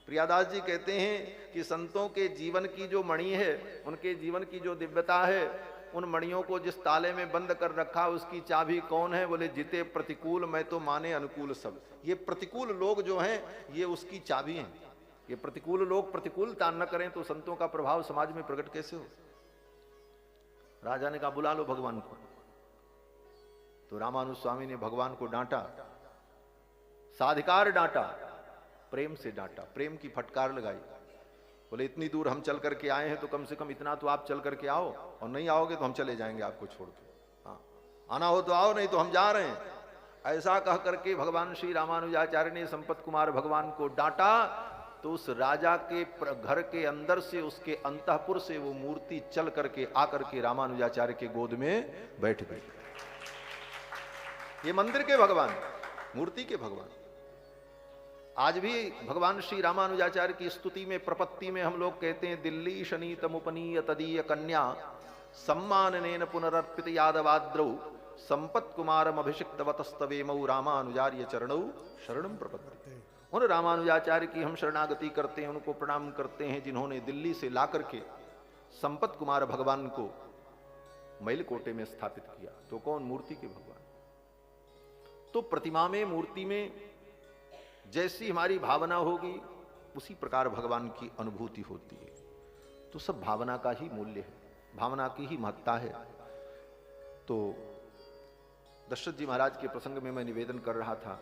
प्रियादास जी कहते हैं कि संतों के जीवन की जो मणि है, उनके जीवन की जो दिव्यता है, उन मणियों को जिस ताले में बंद कर रखा उसकी चाबी कौन है? बोले जिते प्रतिकूल मैं तो माने अनुकूल सब। ये प्रतिकूल लोग जो हैं ये उसकी चाबी हैं। ये प्रतिकूल लोग प्रतिकूलता न करें तो संतों का प्रभाव समाज में प्रकट कैसे हो? राजा ने कहा बुला लो भगवान को। तो रामानुज स्वामी ने भगवान को डांटा, साधिकार डांटा, प्रेम से डांटा, प्रेम की फटकार लगाई। बोले इतनी दूर हम चल करके आए हैं तो कम से कम इतना तो आप चल करके आओ, और नहीं आओगे तो हम चले जाएंगे आपको छोड़ के। हाँ, आना हो तो आओ, नहीं तो हम जा रहे हैं। ऐसा कह करके भगवान श्री रामानुजाचार्य ने संपत कुमार भगवान को डांटा। तो उस राजा के घर के अंदर से, उसके अंतःपुर से वो मूर्ति चल करके आकर के रामानुजाचार्य के गोद में बैठ गई। ये मंदिर के भगवान, मूर्ति के भगवान। आज भी भगवान श्री रामानुजाचार्य की स्तुति में, प्रपत्ति में हम लोग कहते हैं, दिल्ली शनि तमुपनीय तदीय कन्या सम्माननेन पुनरर्पित यादवाद्रौ संपत कुमारम अभिषिक्त वतस्तवेमौ रामानुजार्य चरणौ शरणम प्रपद्ये। उन रामानुजाचार्य की हम शरणागति करते हैं, उनको प्रणाम करते हैं जिन्होंने दिल्ली से ला करके संपत कुमार भगवान को मइलकोटे में स्थापित किया। तो कौन? मूर्ति के भगवान। तो प्रतिमा में, मूर्ति में जैसी हमारी भावना होगी उसी प्रकार भगवान की अनुभूति होती है। तो सब भावना का ही मूल्य है, भावना की ही महत्ता है। तो दशरथ जी महाराज के प्रसंग में मैं निवेदन कर रहा था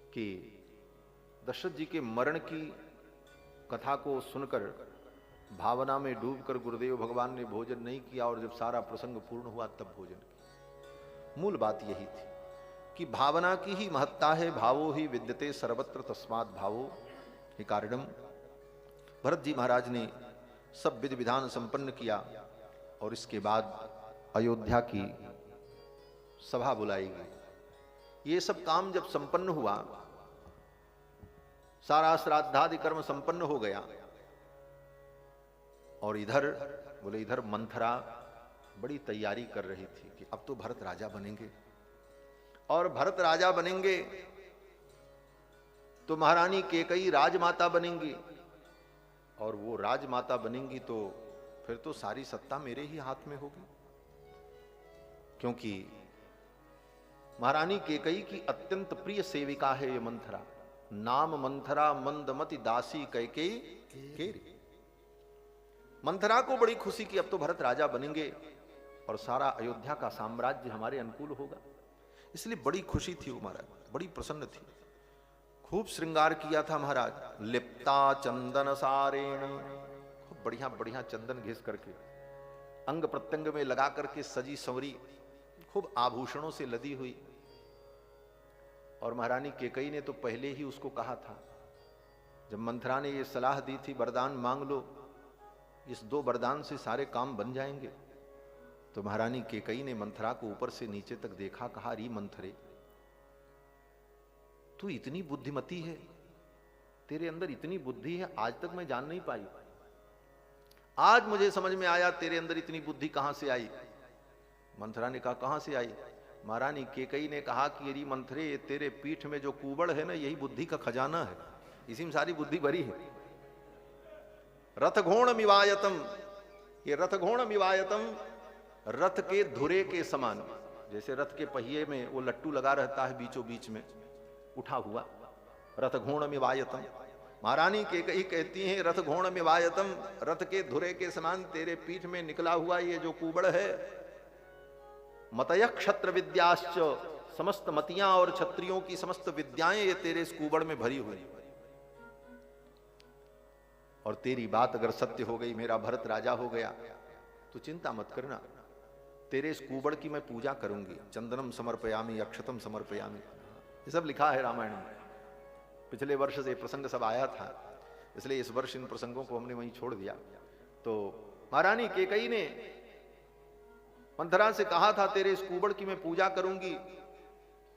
कि दशरथ जी के मरण की कथा को सुनकर भावना में डूबकर गुरुदेव भगवान ने भोजन नहीं किया, और जब सारा प्रसंग पूर्ण हुआ तब भोजन किया। मूल बात यही थी। कि भावना की ही महत्ता है, भावो ही विद्यते सर्वत्र तस्मात् भावो ही कारणम। भरत जी महाराज ने सब विधि विधान संपन्न किया और इसके बाद अयोध्या की सभा बुलाई गई। ये सब काम जब संपन्न हुआ, सारा श्राद्धादि कर्म संपन्न हो गया, और इधर मंथरा बड़ी तैयारी कर रही थी कि अब तो भरत राजा बनेंगे, और भरत राजा बनेंगे तो महारानी कैकेयी राजमाता बनेंगी, और वो राजमाता बनेंगी तो फिर तो सारी सत्ता मेरे ही हाथ में होगी, क्योंकि महारानी कैकेयी की अत्यंत प्रिय सेविका है ये मंथरा। नाम मंथरा मंदमति दासी कैकेयी केरी। मंथरा को बड़ी खुशी कि अब तो भरत राजा बनेंगे और सारा अयोध्या का साम्राज्य हमारे अनुकूल होगा, इसलिए बड़ी खुशी थी वो महाराज, बड़ी प्रसन्न थी। खूब श्रृंगार किया था महाराज, लिप्ता चंदन सारेण, खूब बढ़िया बढ़िया चंदन घिस करके अंग प्रत्यंग में लगा करके सजी संवरी, खूब आभूषणों से लदी हुई। और महारानी कैकेयी ने तो पहले ही उसको कहा था, जब मंथरा ने ये सलाह दी थी वरदान मांग लो, इस 2 वरदान से सारे काम बन जाएंगे, तो महारानी कैकेयी ने मंथरा को ऊपर से नीचे तक देखा, कहा री मंथरे तू इतनी बुद्धिमती है, तेरे अंदर इतनी बुद्धि है, आज तक मैं जान नहीं पाई, आज मुझे समझ में आया तेरे अंदर इतनी बुद्धि कहां से आई। मंथरा ने कहा कहां से आई? महारानी कैकेयी ने कहा कि री मंथरे, तेरे पीठ में जो कुबड़ है ना, यही बुद्धि का खजाना है, इसी में सारी बुद्धि भरी है। रथघोण मिवायतम, ये रथघोण मिवायतम, रथ के धुरे के समान, जैसे रथ के पहिए में वो लट्टू लगा रहता है बीचों बीच में उठा हुआ, रथघोण मिवायतम। महारानी कैकेयी कहती हैं रथघोण मिवायतम, रथ के धुरे के समान तेरे पीठ में निकला हुआ ये जो कुबड़ है, मतय क्षत्र विद्याश्च, समस्त मतियां और क्षत्रियों की समस्त विद्याएं ये तेरे इस कुबड़ में भरी हुई। और तेरी बात अगर सत्य हो गई, मेरा भरत राजा हो गया, तो चिंता मत करना, तेरे इस कुबड़ की मैं पूजा करूंगी। चंदनम समर्पयामि अक्षतम समर्पयामि, ये सब लिखा है रामायण में। पिछले वर्ष से प्रसंग सब आया था, इसलिए इस वर्ष इन प्रसंगों को हमने वहीं छोड़ दिया। तो महारानी कैकेयी ने मंथरा से कहा था तेरे इस कुबड़ की मैं पूजा करूंगी,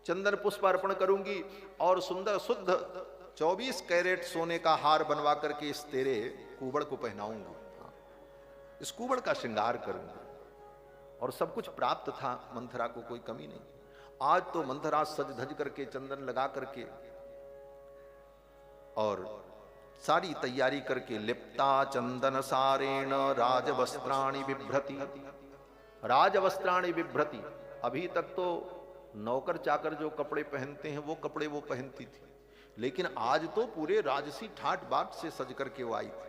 चंदन पुष्प अर्पण करूंगी, और सुंदर शुद्ध 24 कैरेट सोने का हार बनवा करके इस तेरे कुबड़ को पहनाऊंगी, इस कुबड़ का श्रृंगार करूंगी। और सब कुछ प्राप्त था मंथरा को, कोई कमी नहीं। आज तो मंथरा सज धज करके चंदन लगा करके और सारी तैयारी करके, लिप्ता चंदन सारेण राजवस्त्राणि बिभ्रति, राजवस्त्राणि बिभ्रति। अभी तक तो नौकर चाकर जो कपड़े पहनते हैं वो कपड़े वो पहनती थी, लेकिन आज तो पूरे राजसी ठाट बाट से सज करके वो आई थी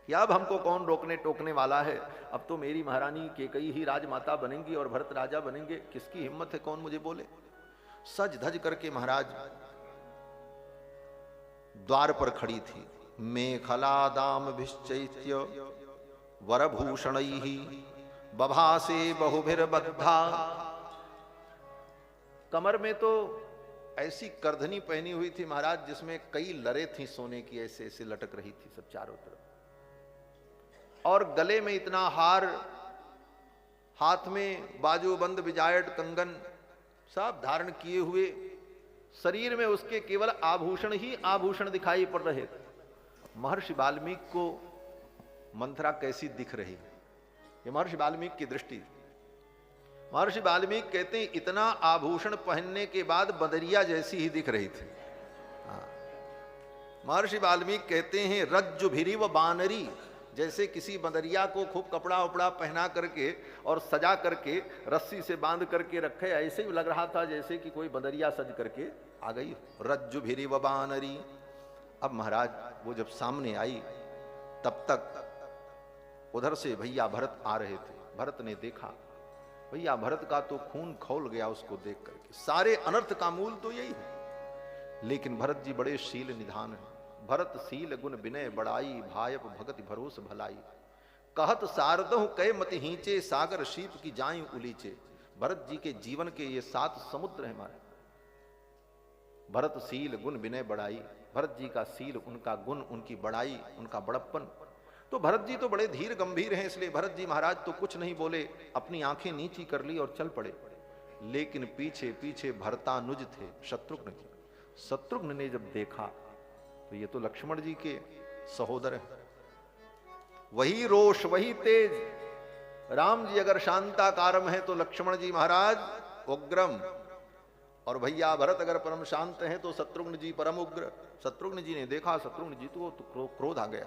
कि अब हमको कौन रोकने टोकने वाला है, अब तो मेरी महारानी कैकेयी ही राजमाता बनेंगी और भरत राजा बनेंगे, किसकी हिम्मत है कौन मुझे बोले। सज धज करके महाराज द्वार पर खड़ी थी। मेखला दाम भिश्चैत्य वरभूषणैहि बभासे बहुभिर्बद्धा, कमर में तो ऐसी करधनी पहनी हुई थी महाराज जिसमें कई लरे थी सोने की, ऐसे ऐसे लटक रही थी सब चारों तरफ, और गले में इतना हार, हाथ में बाजूबंद बिजायट कंगन सब धारण किए हुए, शरीर में उसके केवल आभूषण ही आभूषण दिखाई पड़ रहे। महर्षि वाल्मीकि को मंथरा कैसी दिख रही, ये महर्षि वाल्मीकि की दृष्टि। महर्षि वाल्मीकि कहते हैं इतना आभूषण पहनने के बाद बदरिया जैसी ही दिख रही थी। महर्षि वाल्मीकि कहते हैं रज्जु भिरी व बानरी, जैसे किसी बंदरिया को खूब कपड़ा उपड़ा पहना करके और सजा करके रस्सी से बांध करके रखे, ऐसे ही लग रहा था जैसे कि कोई बंदरिया सज करके आ गई। रज्जु भिरी व बानरी। अब महाराज वो जब सामने आई तब तक उधर से भैया भरत आ रहे थे। भरत ने देखा, भैया भरत का तो खून खौल गया उसको देख करके, सारे अनर्थ का मूल तो यही है। लेकिन भरत जी बड़े शील निधान है। भरत शील गुण विनय बड़ाई, भायप भगति भरोस भलाई, कहत सारदहु कह मति हींचे, सागर शीप की जाई उलीचे। भरत जी के जीवन के ये 7 समुद्र है हमारे, भरतशील गुण विनय बड़ाई, भरत जी का शील, उनका गुण, उनकी बड़ाई, उनका बड़प्पन। तो भरत जी तो बड़े धीर गंभीर हैं, इसलिए भरत जी महाराज तो कुछ नहीं बोले, अपनी आंखें नीची कर ली और चल पड़े। लेकिन पीछे पीछे भरतानुज थे, शत्रुघ्न जी। शत्रुघ्न ने जब देखा तो ये तो लक्ष्मण जी के सहोदर हैं, वही रोष, वही तेज। राम जी अगर शांताकारम है तो लक्ष्मण जी महाराज उग्रम, और भैया भरत अगर परम शांत हैं तो शत्रुघ्न जी परम उग्र। शत्रुघ्न जी ने देखा, शत्रुघ्न जी तो क्रोध आ गया।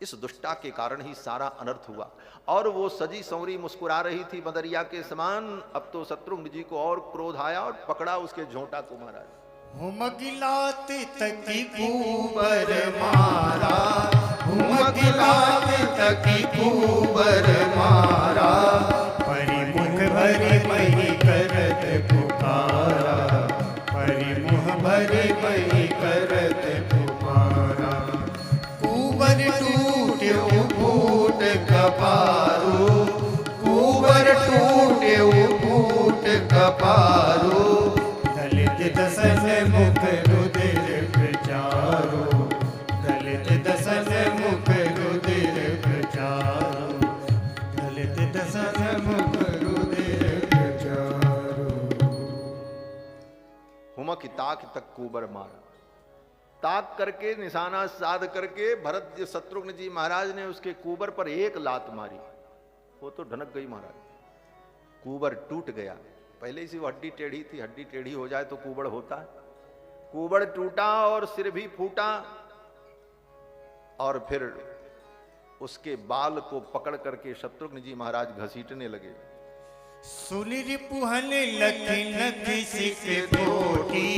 इस दुष्टा के कारण ही सारा अनर्थ हुआ। और वो सजी संवरी मुस्कुरा रही थी बदरिया के समान, अब तो शत्रुघ्न जी को और क्रोध आया और पकड़ा उसके झोंटा को महाराज। हुमगिलात तकी कुबर मारा, हुमगिलात तकी कुबर मारा, परिमुख भरी मही करत पुकारा, परिमुख भरी मही करत पुकारा। कुबर टूट्यो फूट कपारू, कुबर टूट्यो फूट कपारू, दलित दसन मुख रुधिर प्रचारो, दलित दसन मुख रुधिर प्रचारो, दलित दसन मुख रुधिर प्रचारो। हुमक ताक तक कुबर मारा, ताक करके निशाना साध करके भरत जी, शत्रुघ्न जी महाराज ने उसके कुबर पर एक लात मारी, वो तो ढनक गई महाराज, कुबर टूट गया। पहले से वो हड्डी टेढ़ी थी, हड्डी टेढ़ी हो जाए तो कुबड़ होता है। कुबड़ टूटा और सिर भी फूटा, और फिर उसके बाल को पकड़ करके शत्रुघ्न जी महाराज घसीटने लगे। सुनिर पुहन लखी नख सिख कोटी,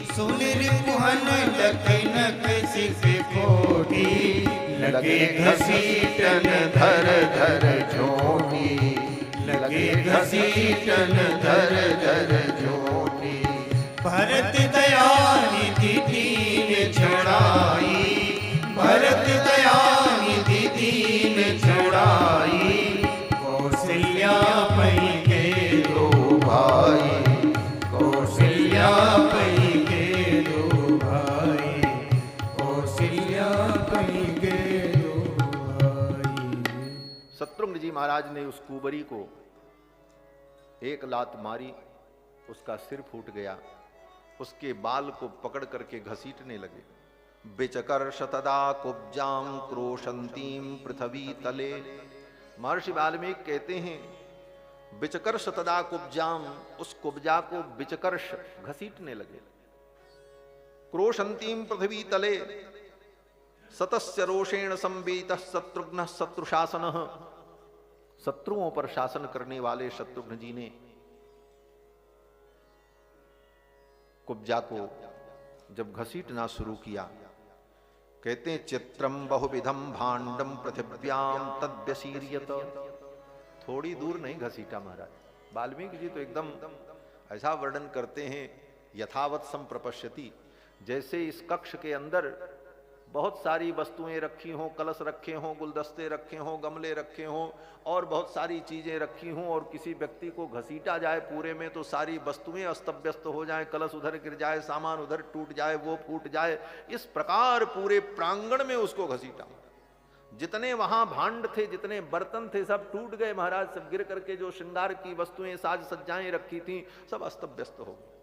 सुनिर पुहन लखी नख सिख कोटी, लगे घसीटन धर धर झोटी, लगे घसीटन धर धर झोटी। भरत दयानिधि दीन छुड़ाई, भरत दयानिधि दीन छुड़ाई, कौशल्या पई के दो भाई, कौशल्या पई के दो भाई, कौशल्या पई के दो भाई। शत्रुघ्न जी महाराज ने उस कुबरी को एक लात मारी, उसका सिर फूट गया, उसके बाल को पकड़ करके घसीटने लगे। बिचकर्ष तदा कुब्जाम क्रोशंतीम पृथ्वी तले। महर्षि वाल्मीकि कहते हैं बिचकर्ष तदा कुब्जाम, उस कुब्जा को बिचकर्ष घसीटने लगे। क्रोशंतीम पृथ्वी तले सतस्य रोषेण संवीत शत्रुघ्न शत्रुशासन। शत्रुओं पर शासन करने वाले शत्रुघ्न जी ने कुब्जा को जब घसीटना शुरू किया, कहते हैं चित्रम बहुविधम भांडम पृथिव्याम तद्व्यसीर्यत। थोड़ी दूर नहीं घसीटा महाराज। वाल्मीकि जी तो एकदम ऐसा वर्णन करते हैं, यथावत संप्रपश्यति, जैसे इस कक्ष के अंदर बहुत सारी वस्तुएं रखी हों, कलश रखे हों, गुलदस्ते रखे हों, गमले रखे हों और बहुत सारी चीजें रखी हों, और किसी व्यक्ति को घसीटा जाए पूरे में तो सारी वस्तुएं अस्त व्यस्त हो जाए, कलश उधर गिर जाए, सामान उधर टूट जाए, वो फूट जाए, इस प्रकार पूरे प्रांगण में उसको घसीटा। जितने वहां भांड थे, जितने बर्तन थे, सब टूट गए महाराज, सब गिर करके जो श्रृंगार की वस्तुएं साज सज्जाएं रखी थी सब अस्त व्यस्त हो गई।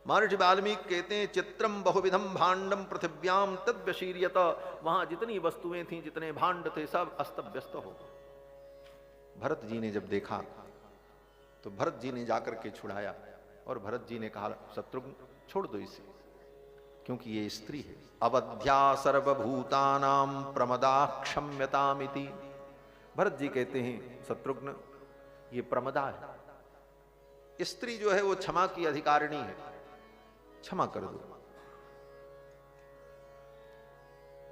महर्षि वाल्मीकि कहते हैं चित्रम बहुविधम भांडम पृथिव्याम तद्व्यशीर्यत। वहां जितनी वस्तुएं थीं, जितने भांड थे, सब अस्त व्यस्त हो गए। भरत जी ने जब देखा तो भरत जी ने जाकर के छुड़ाया, और भरत जी ने कहा शत्रुघ्न छोड़ दो इसे, क्योंकि ये स्त्री है। अवध्या सर्वभूतानाम प्रमदा क्षम्यतामिति। भरत जी कहते हैं शत्रुघ्न ये प्रमदा है, स्त्री जो है वो क्षमा की अधिकारिणी है, क्षमा कर दो।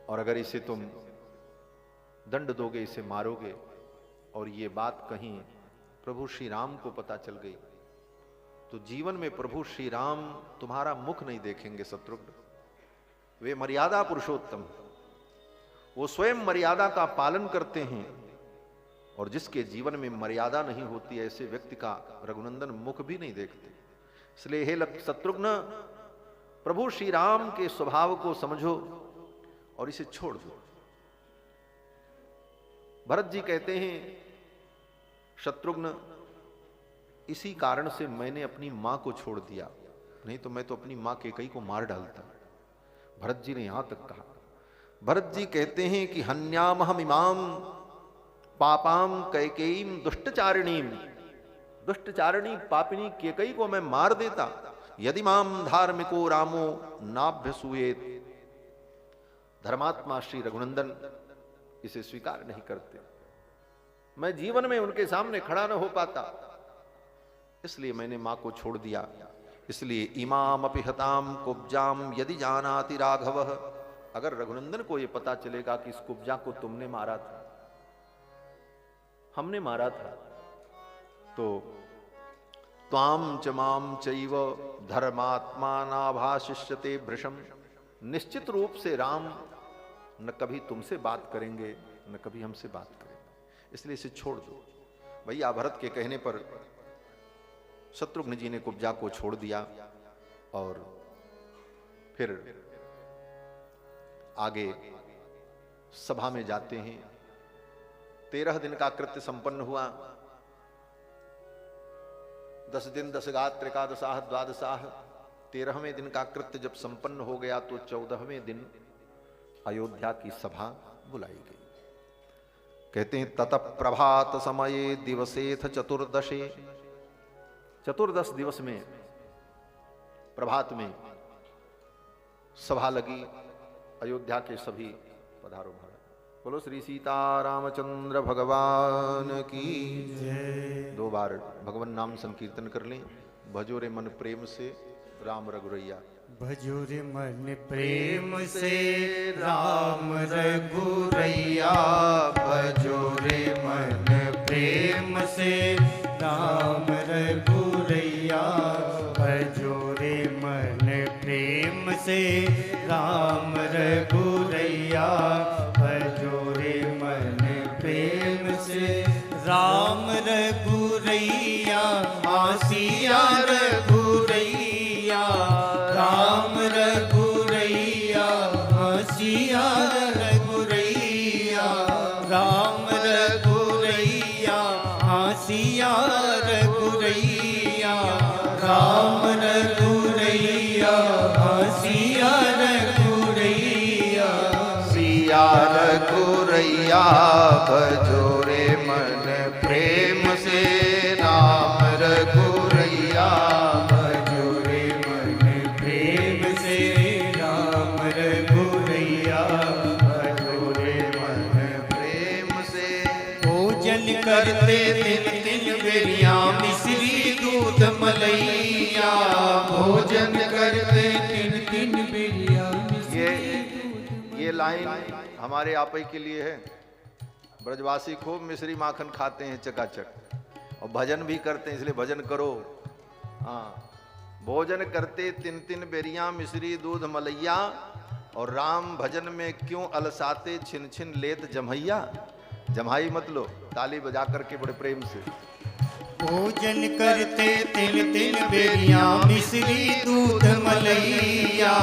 और अगर इसे तुम दंड दोगे, इसे मारोगे, और ये बात कहीं प्रभु श्री राम को पता चल गई तो जीवन में प्रभु श्री राम तुम्हारा मुख नहीं देखेंगे शत्रुघ्न। वे मर्यादा पुरुषोत्तम, वो स्वयं मर्यादा का पालन करते हैं, और जिसके जीवन में मर्यादा नहीं होती ऐसे व्यक्ति का रघुनंदन मुख भी नहीं देखते। इसलिए हे शत्रुघ्न प्रभु श्री राम के स्वभाव को समझो और इसे छोड़ दो। भरत जी कहते हैं, शत्रुघ्न, इसी कारण से मैंने अपनी मां को छोड़ दिया, नहीं तो मैं तो अपनी मां कैकेयी को मार डालता। भरत जी ने यहां तक कहा। भरत जी कहते हैं कि हन्यामहम इमाम पापाम कैकेयीम दुष्टचारिणीम, दुष्टचारिणी पापिनी कैकेयी को मैं मार देता, यदि माम धार्मिको रामो नाभ्यसूयेत। धर्मात्मा श्री रघुनंदन इसे स्वीकार नहीं करते, मैं जीवन में उनके सामने खड़ा न हो पाता, इसलिए मैंने मां को छोड़ दिया। इसलिए इमाम अपि हताम कुब्जाम यदि जानाति राघव, अगर रघुनंदन को यह पता चलेगा कि इस कुब्जा को तुमने मारा था, हमने मारा था, तो त्वाम च माम चैव धर्मात्मा नाभाषिष्यते भृशम, निश्चित रूप से राम न कभी तुमसे बात करेंगे न कभी हमसे बात करेंगे, इसलिए इसे छोड़ दो। भैया भरत के कहने पर शत्रुघ्न जी ने कुब्जा को छोड़ दिया और फिर आगे सभा में जाते हैं। 13 दिन का कृत्य संपन्न हुआ। 10 दिन 10 गात्र एकादशाह द्वादशाह, 13वें दिन का कृत्य जब संपन्न हो गया तो 14वें दिन अयोध्या की सभा बुलाई गई। कहते हैं ततः प्रभात समये दिवसेथ चतुर्दशे, चतुर्दश दिवस में प्रभात में सभा लगी। अयोध्या के सभी पधारो महाराज। बोलो श्री सीता रामचंद्र भगवान की जय। 2 बार भगवान नाम संकीर्तन कर लें। भजो रे मन प्रेम से राम रघुरैया, भजो रे मन प्रेम से राम रघुरैया, भजो रे मन प्रेम से राम रघुरैया, भजो रे मन प्रेम से राम रघुरैया, भजो रे मन प्रेम से राम रघुरैया, आसिया रघुरैया, राम रघुरैया, आसिया रघुरैया, राम रघुरैया, आसिया रघुरैया, राम रघुरैया, आसिया रघुरैया, सिया रघुरैया, भजो रे मन प्रेम से राम रघुरैया, भजो रे मन प्रेम से राम रघुरैया, भजो रे मन प्रेम से। भोजन करते दिन दिन बेरिया, मिश्री दूध मलैया, भोजन करते दिन दिन बेरिया, ये लाइन हमारे आपे के लिए है। ब्रजवासी खूब मिश्री माखन खाते हैं चकाचक, और भजन भी करते हैं, इसलिए भजन करो। हाँ, भोजन करते 3 बेरियां मिश्री दूध मलैया, और राम भजन में क्यों अलसाते छिन छिन लेत जमैया। जमाई मत लो, ताली बजा करके बड़े प्रेम से। भोजन करते 3 बेरिया, मिश्री दूध मलैया,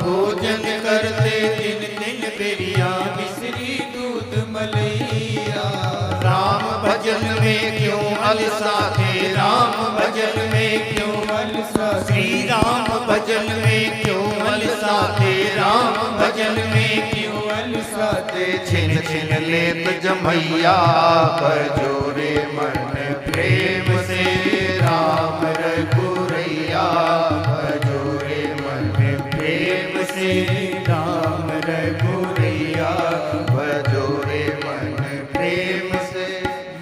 भोजन करते 3 बेरिया, मिश्री दूध मलैया, राम भजन में क्यों अलसाते, राम भजन में क्यों अलसाते, श्री राम भजन में क्यों अलसाते, राम भजन में क्यों अलसाते, छिन छिन लेत जमैया, भजो रे मन प्रेम से राम रघुरैया, भजो रे मन प्रेम से राम रघुरैया, भजो रे मन प्रेम से।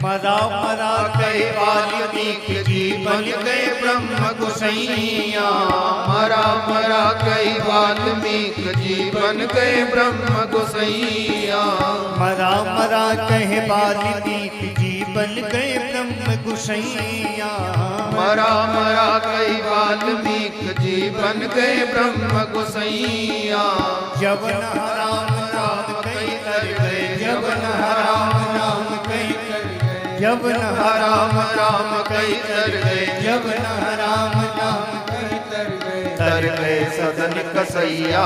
मरा मरा कहे वाल्मीकि जी बन गए ब्रह्म गोसैया, मरा मरा कई वाल्मीकि जी बन गए ब्रह्म गोसैया, मरा मरा कहे वाल्मीकि जी बन गए ब्रह्म गोसैया, मरा मरा कई वाल्मीकि जी बन गए ब्रह्म गोसैया, जवन राम नाम कई कर गए, जवन राम नाम कई कर गए, जवन राम राम कई कर गए, जवन राम नाम कई कर गए, तर तर गए सदन कसैया,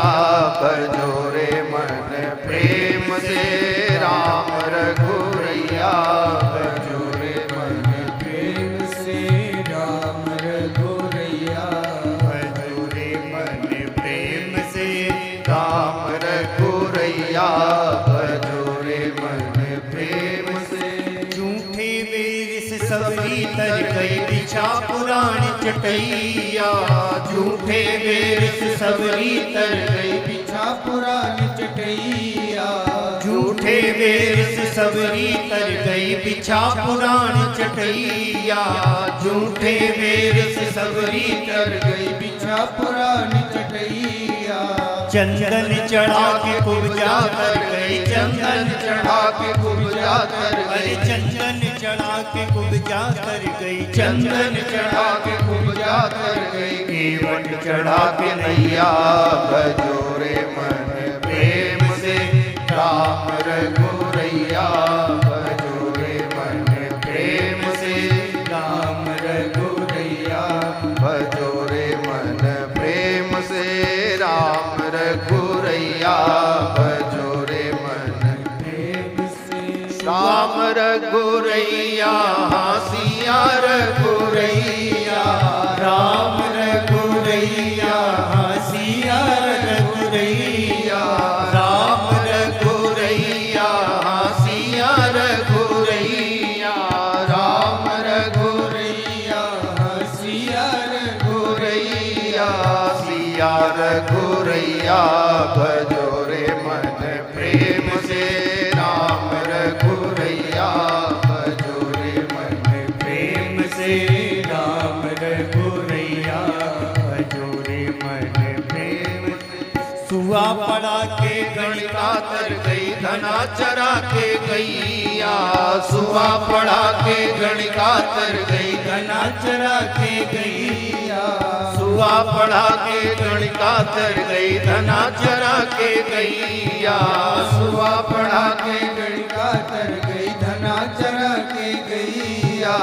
बजोरे मन प्रेम से राम रघुरैया, बजोरे मन प्रेम से राम रघुरैया, बजोरे मन प्रेम से राम रघुरैया, बजोरे मन प्रेम से। झूठे वेरिस सबरी तर गई बिछा पुराण चटैया, झूठे वेरिस सबरी तर गई बिछा पुराण चटैया, झूठे वेरिस सबरी तर गई बिछा पुराण चटैया, झूठे वेरिस सबरी तर गई बिछा पुराण चटैया। चंदन चढ़ा के कुब्जा कर गई, चंदन चढ़ा के कुब्जा कर गई, चंदन चढ़ा के कुब्जा कर गई, चंदन चढ़ा के कुब्जा कर गई, केवट चढ़ा के नैया, बजोरे मन प्रेम से राम रघुरैया, बजोरे मन प्रेम से राम रघुरैया, बजोरे मन प्रेम से राम रघुरैया, बजोरे मन प्रेम से राम रघुरैया, सिया रघुरैया, राम रघुरैया, सिया रघुरैया, राम रघुरैया, सिया रघुरैया, राम रघुरैया, सिया रघुरैया, सिया रघुरैया, बजोरे मन प्रेम से राम रघुरैया, बजोरे मन प्रेम से राम रघुरैया, बजोरे मन प्रेम से। सुआ पड़ा के गणिका तर गई धना चरा के गैया, सुहा पढ़ा के गणिका तर गई, घना चरा के गैया, सुहा पढ़ा के गणिका तर गई, धना चरा के गैया, सुहा पढ़ा के गणिका तर गई, धना चरा के गैया,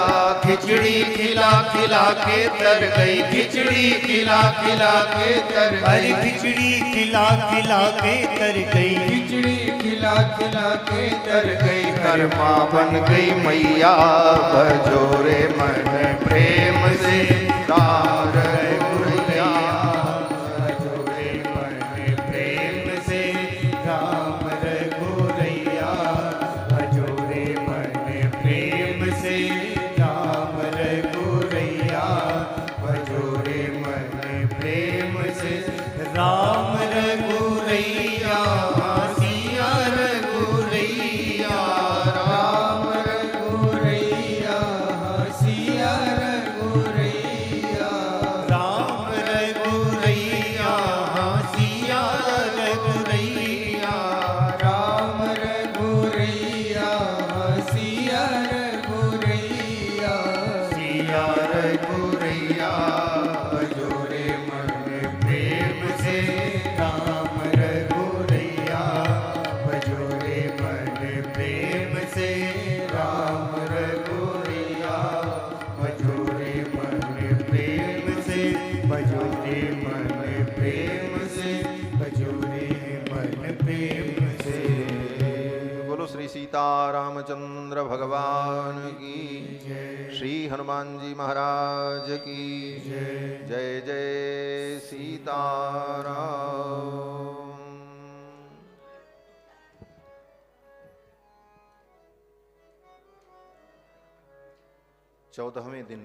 खिचड़ी खिला खिला के तर गई, खिचड़ी खिला खिला के तर अरे गई, खिचड़ी खिला खिला के तर गई, खिचड़ी खिला खिला के तर गई, कर्मा बन गई मैया, बजोरे मन प्रेम से राम रघुरैया, बजोरे मन प्रेम से राम रघुरैया, बजोरे मन प्रेम से राम रघुरैया, बजोरे मन प्रेम से राम रघुरैया, सिया रघुरैया, राम रघुरैया, सिया रघुरैया, राम रघुरैया, सिया रघुरैया, राम रघुरैया, सिया रघुरैया, सिया रघुरैया, बजोरे मन प्रेम से राम रघुरैया, बजोरे मन प्रेम से राम रघुरैया, बजोरे मन प्रेम से, बजोरे मन प्रेम से, बजोरे मन प्रेम से। बोलो श्री सीतारामचंद्र भगवान की, श्री हनुमान जी महाराज की जय, जय सीताराम। चौदहवें दिन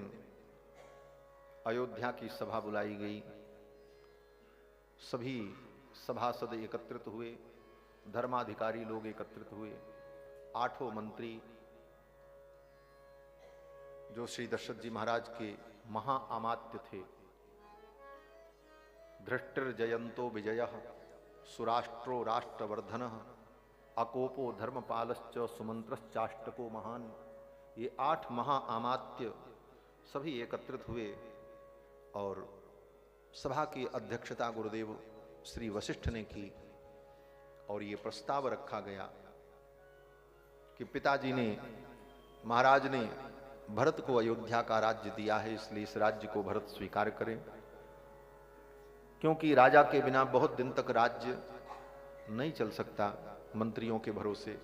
अयोध्या की सभा बुलाई गई, सभी सभासद एकत्रित हुए, धर्माधिकारी लोग एकत्रित हुए, आठों मंत्री जो श्री दशरथ जी महाराज के महाअमात्य थे, धृष्टिर्जयंतो विजयः, सुराष्ट्रो राष्ट्रवर्धनः, अकोपो धर्मपालश्च, सुमंत्रश्चाष्टको महान, ये 8 महाअमात्य सभी एकत्रित हुए और सभा की अध्यक्षता गुरुदेव श्री वशिष्ठ ने की और ये प्रस्ताव रखा गया कि पिताजी ने, महाराज ने भरत को अयोध्या का राज्य दिया है, इसलिए इस राज्य को भरत स्वीकार करें। क्योंकि राजा के बिना बहुत दिन तक राज्य नहीं चल सकता मंत्रियों के भरोसे,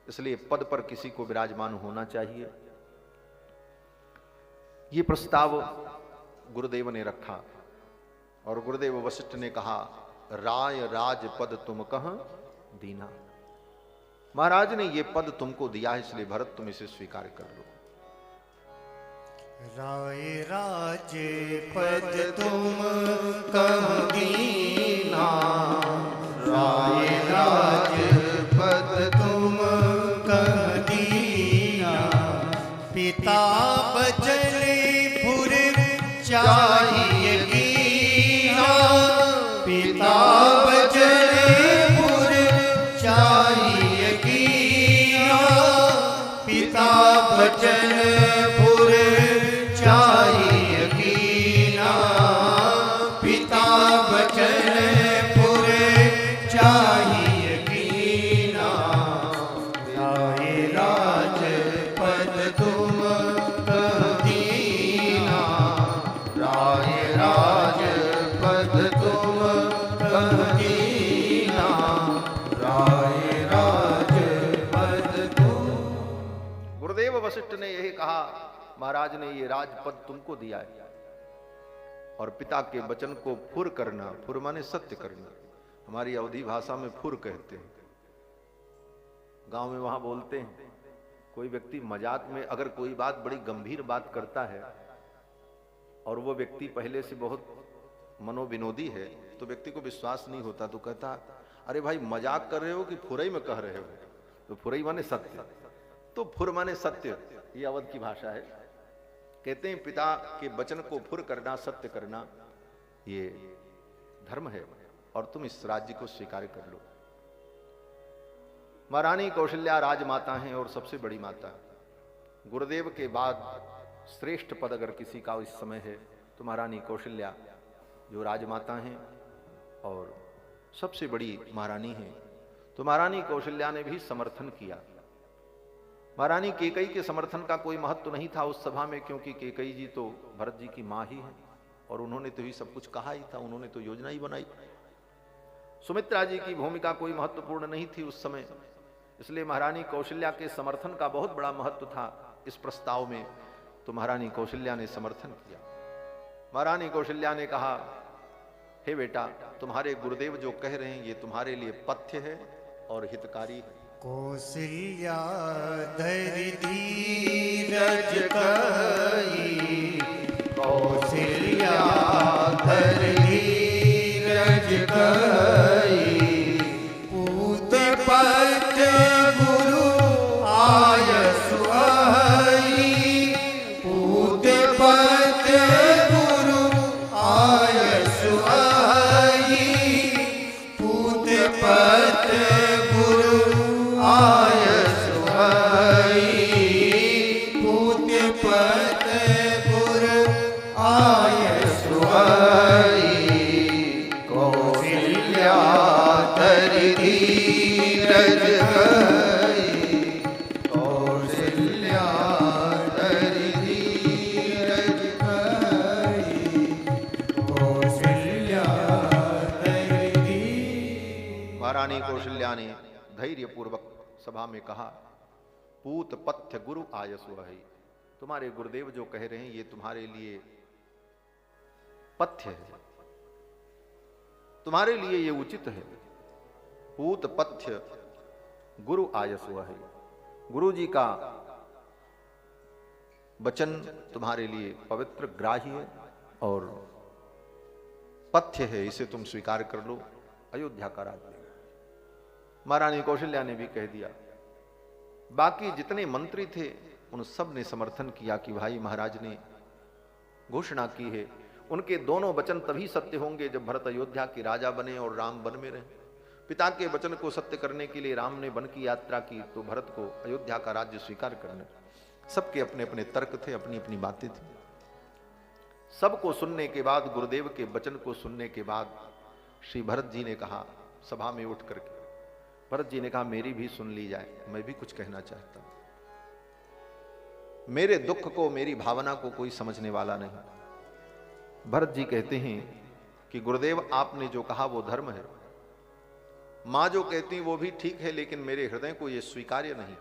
इसलिए पद पर किसी को विराजमान होना चाहिए। ये प्रस्ताव गुरुदेव ने रखा और गुरुदेव वशिष्ठ ने कहा, राय राज पद तुम कह दीना। महाराज ने ये पद तुमको दिया है, इसलिए भरत तुम इसे स्वीकार कर लो। राय राज पद तुम कह दीना, राय राज पद तुम कह दीना, पिता बचन फुर चाहिए कीना, पिता बचन फुर चाहिए कीना, पिता बचन फुर चाहिए कीना, पिता बचन फुर चाहिए कीना, राय राज पद तुम कह दीना, राय राज पद तुम कह दीना, राय राज पद तुम। गुरुदेव वशिष्ठ ने यही कहा, महाराज ने ये राजपद तुमको दिया है और पिता के वचन को फुर करना, फुर माने सत्य करना, हमारी अवधी भाषा में फुर कहते हैं, गांव में वहां बोलते हैं। कोई व्यक्ति मजाक में अगर कोई बात बड़ी गंभीर बात करता है और वो व्यक्ति पहले से बहुत मनोविनोदी है तो व्यक्ति को विश्वास नहीं होता, तो कहता अरे भाई मजाक कर रहे हो कि फुरई में कह रहे हो, तो फुरई माने सत्य, तो फुर माने सत्य, ये अवध की भाषा है। कहते हैं पिता के वचन को फुर करना, सत्य करना, ये धर्म है और तुम इस राज्य को स्वीकार कर लो। महारानी कौशल्या राजमाता हैं और सबसे बड़ी माता। गुरुदेव के बाद श्रेष्ठ पद अगर किसी का इस समय है तो महारानी कौशल्या जो राजमाता हैं और सबसे बड़ी महारानी हैं। तो महारानी कौशल्या ने भी समर्थन किया। महारानी केकई के समर्थन का कोई महत्व नहीं था उस सभा में, क्योंकि केकई जी तो भरत जी की मां ही है और उन्होंने तो ही सब कुछ कहा ही था, उन्होंने तो योजना ही बनाई। सुमित्रा जी की भूमिका कोई महत्वपूर्ण नहीं थी उस समय, इसलिए महारानी कौशल्या के समर्थन का बहुत बड़ा महत्व था इस प्रस्ताव में। तो महारानी कौशल्या ने समर्थन किया। महारानी कौशल्या ने कहा, हे बेटा, तुम्हारे गुरुदेव जो कह रहे हैं ये तुम्हारे लिए पथ्य है और हितकारी है। कौशल्या धरि धीरज कई, कौशल्या धरि धीरज कई, पूत पथ गुरु आयसु अहि, पूत पथ गुरु आयसु अहि, पूत पथ आयसु अहि, पूत पथ गुरु आयसु अहि, कौशल्या धरि धीरज कई, कौशल्या धरि धीरज कई, कौशल्या धरि धीरज। महारानी कौशल्या ने धैर्य पूर्वक सभा में कहा, पूत पथ्य गुरु आयसु अहि, तुम्हारे गुरुदेव जो कह रहे हैं ये तुम्हारे लिए पथ्य है, तुम्हारे लिए ये उचित है। पूत पथ्य गुरु आयसु अहि, गुरु जी का वचन तुम्हारे लिए पवित्र ग्राह्य है और पथ्य है, इसे तुम स्वीकार कर लो, अयोध्या का राज्य। महारानी कौशल्या ने भी कह दिया। बाकी जितने मंत्री थे उन सब ने समर्थन किया कि भाई महाराज ने घोषणा की है, उनके दोनों वचन तभी सत्य होंगे जब भरत अयोध्या के राजा बने और राम वन में रहे। पिता के वचन को सत्य करने के लिए राम ने वन की यात्रा की, तो भरत को अयोध्या का राज्य स्वीकार करना। सबके अपने अपने तर्क थे, अपनी अपनी बातें थी। सबको सुनने के बाद, गुरुदेव के वचन को सुनने के बाद श्री भरत जी ने कहा, सभा में उठ करके भरत जी ने कहा, मेरी भी सुन ली जाए, मैं भी कुछ कहना चाहता हूं। मेरे दुख को, मेरी भावना को कोई समझने वाला नहीं। भरत जी कहते हैं कि गुरुदेव आपने जो कहा वो धर्म है। मां जो कहती वो भी ठीक है, लेकिन मेरे हृदय को ये स्वीकार्य नहीं,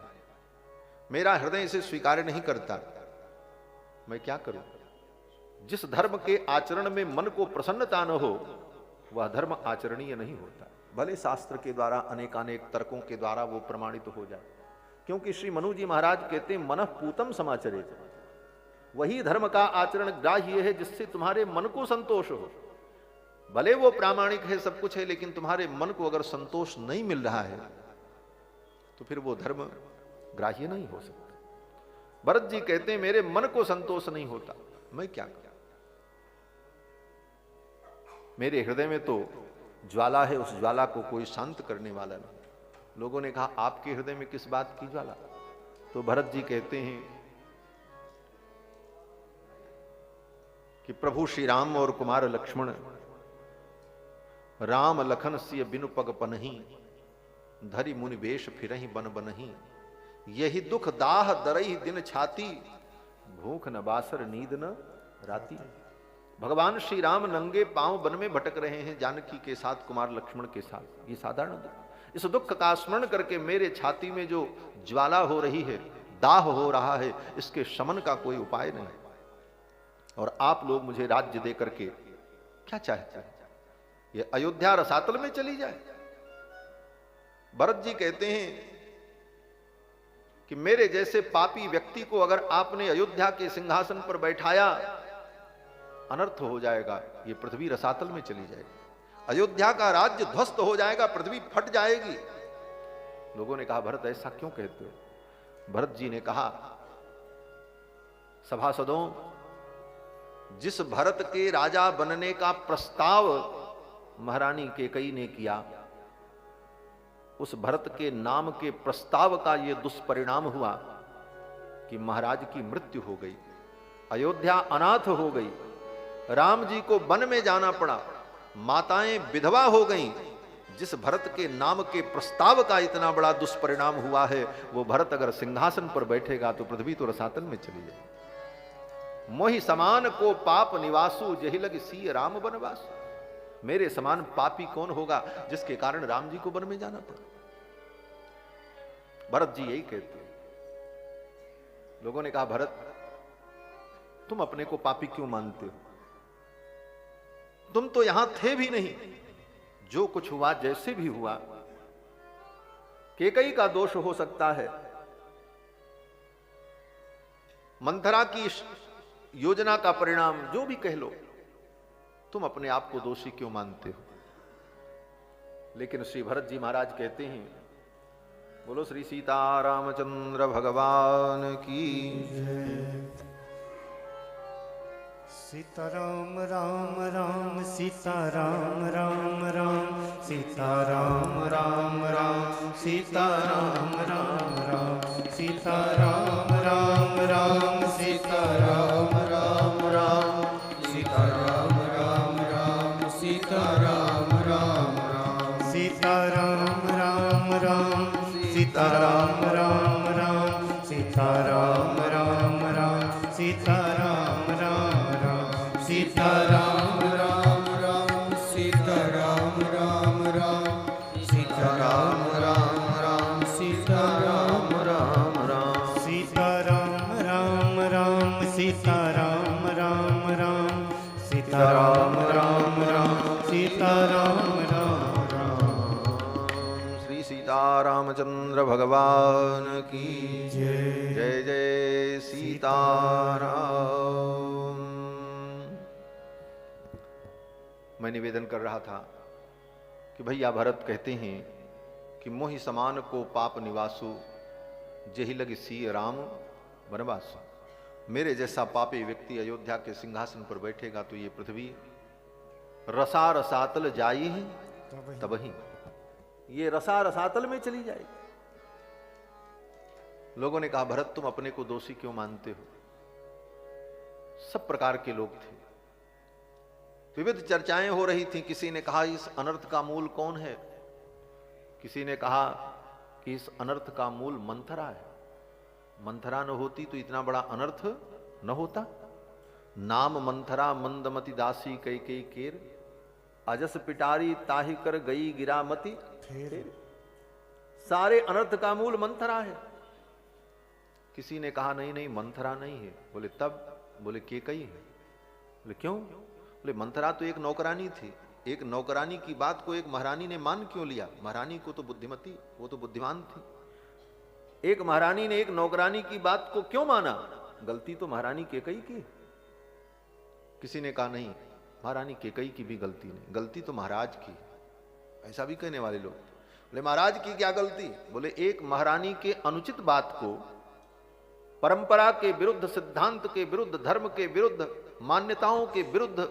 मेरा हृदय इसे स्वीकार्य नहीं करता, मैं क्या करूं? जिस धर्म के आचरण में मन को प्रसन्नता न हो वह धर्म आचरणीय नहीं होता। भले शास्त्र के द्वारा अनेकानेक तर्कों के द्वारा वो प्रमाणित हो जाए, क्योंकि श्री मनु जी महाराज कहते हैं मनः पूतम समाचरेत, वही धर्म का आचरण ग्राह्य है जिससे तुम्हारे मन को संतोष हो। भले वो प्रामाणिक है, सब कुछ है, लेकिन तुम्हारे मन को अगर संतोष नहीं मिल रहा है तो फिर वो धर्म ग्राह्य नहीं हो सकता। भरत जी कहते हैं मेरे मन को संतोष नहीं होता, मैं क्या करूं? मेरे हृदय में तो ज्वाला है, उस ज्वाला को कोई शांत करने वाला नहीं। लोगों ने कहा आपके हृदय में किस बात की ज्वाला? तो भरत जी कहते हैं कि प्रभु श्री राम और कुमार लक्ष्मण राम लखन सिय बिनु पग पनहि, धरि मुनि वेश फिरहि बन बनहि, यही दुख दाह दरहि दिन छाती, भूख न बासर नींद न राती। भगवान श्री राम नंगे पांव वन में भटक रहे हैं जानकी के साथ, कुमार लक्ष्मण के साथ, ये साधारण दुख। इस दुख का स्मरण करके मेरे छाती में जो ज्वाला हो रही है, दाह हो रहा है, इसके शमन का कोई उपाय नहीं। और आप लोग मुझे राज्य दे करके क्या चाहते हैं? ये अयोध्या रसातल में चली जाए? भरत जी कहते हैं कि मेरे जैसे पापी व्यक्ति को अगर आपने अयोध्या के सिंहासन पर बैठाया, अनर्थ हो जाएगा, ये पृथ्वी रसातल में चली जाएगी, अयोध्या का राज्य ध्वस्त हो जाएगा, पृथ्वी फट जाएगी। लोगों ने कहा भरत ऐसा क्यों कहते हो? भरत जी ने कहा सभासदों, जिस भरत के राजा बनने का प्रस्ताव महारानी कैकेयी ने किया, उस भरत के नाम के प्रस्ताव का यह दुष्परिणाम हुआ कि महाराज की मृत्यु हो गई, अयोध्या अनाथ हो गई, राम जी को वन में जाना पड़ा, माताएं विधवा हो गईं। जिस भरत के नाम के प्रस्ताव का इतना बड़ा दुष्परिणाम हुआ है, वो भरत अगर सिंहासन पर बैठेगा तो पृथ्वी तो रसातल में चली जाएगी। मोहि समान को पाप निवासु, जहि लग सी राम बनवासु। मेरे समान पापी कौन होगा जिसके कारण राम जी को वन में जाना पड़ा? भरत जी यही कहते हैं। लोगों ने कहा भरत तुम अपने को पापी क्यों मानते हो? तुम तो यहां थे भी नहीं, जो कुछ हुआ जैसे भी हुआ कैकेयी का दोष हो सकता है, मंथरा की योजना का परिणाम, जो भी कह लो, तुम अपने आप को दोषी क्यों मानते हो? लेकिन श्री भरत जी महाराज कहते हैं, बोलो श्री सीतारामचंद्र भगवान की। सीताराम राम राम सीताराम राम राम सीताराम राम राम सीताराम राम राम सीताराम राम राम सीताराम राम राम सीताराम राम राम सीताराम राम राम सीताराम राम राम सीताराम राम राम सीताराम राम राम सीताराम राम सीताराम राम राम सीताराम राम राम सीताराम राम राम सीताराम राम राम सीताराम राम राम सीताराम राम राम सीताराम राम राम सीताराम राम राम। श्री सीतारामचंद्र भगवान की जय। जय जय सीताराम। मैं निवेदन कर रहा था कि भैया भरत कहते हैं कि मोहि समान को पाप निवासु, जहि लग सी राम वनवासु। मेरे जैसा पापी व्यक्ति अयोध्या के सिंहासन पर बैठेगा तो ये पृथ्वी रसा रसातल जाई है तबही, ये रसा रसातल में चली जाएगी। लोगों ने कहा भरत तुम अपने को दोषी क्यों मानते हो? सब प्रकार के लोग थे, विविध चर्चाएं हो रही थी। किसी ने कहा इस अनर्थ का मूल कौन है, किसी ने कहा कि इस अनर्थ का मूल मंथरा है, मंथरा न होती तो इतना बड़ा अनर्थ न होता। नाम मंथरा मंदमति दासी कैकेयी केर, अजस पिटारी ताहि कर गई गिरामती फेर। सारे अनर्थ का मूल मंथरा है। किसी ने कहा नहीं नहीं मंथरा नहीं है। बोले तब? बोले केकई है। बोले क्यों? बोले मंथरा तो एक नौकरानी थी, एक नौकरानी की बात को एक महारानी ने मान क्यों लिया? महारानी को तो बुद्धिमती, वो तो बुद्धिमान थी। एक महारानी ने एक नौकरानी की बात को क्यों माना? गलती तो महारानी केकई की। किसी ने कहा नहीं महारानी केकई की भी गलती नहीं, गलती तो महाराज की। ऐसा भी कहने वाले लोग। बोले महाराज की क्या गलती? बोले एक महारानी के अनुचित बात को, परंपरा के विरुद्ध, सिद्धांत के विरुद्ध, धर्म के विरुद्ध, मान्यताओं के विरुद्ध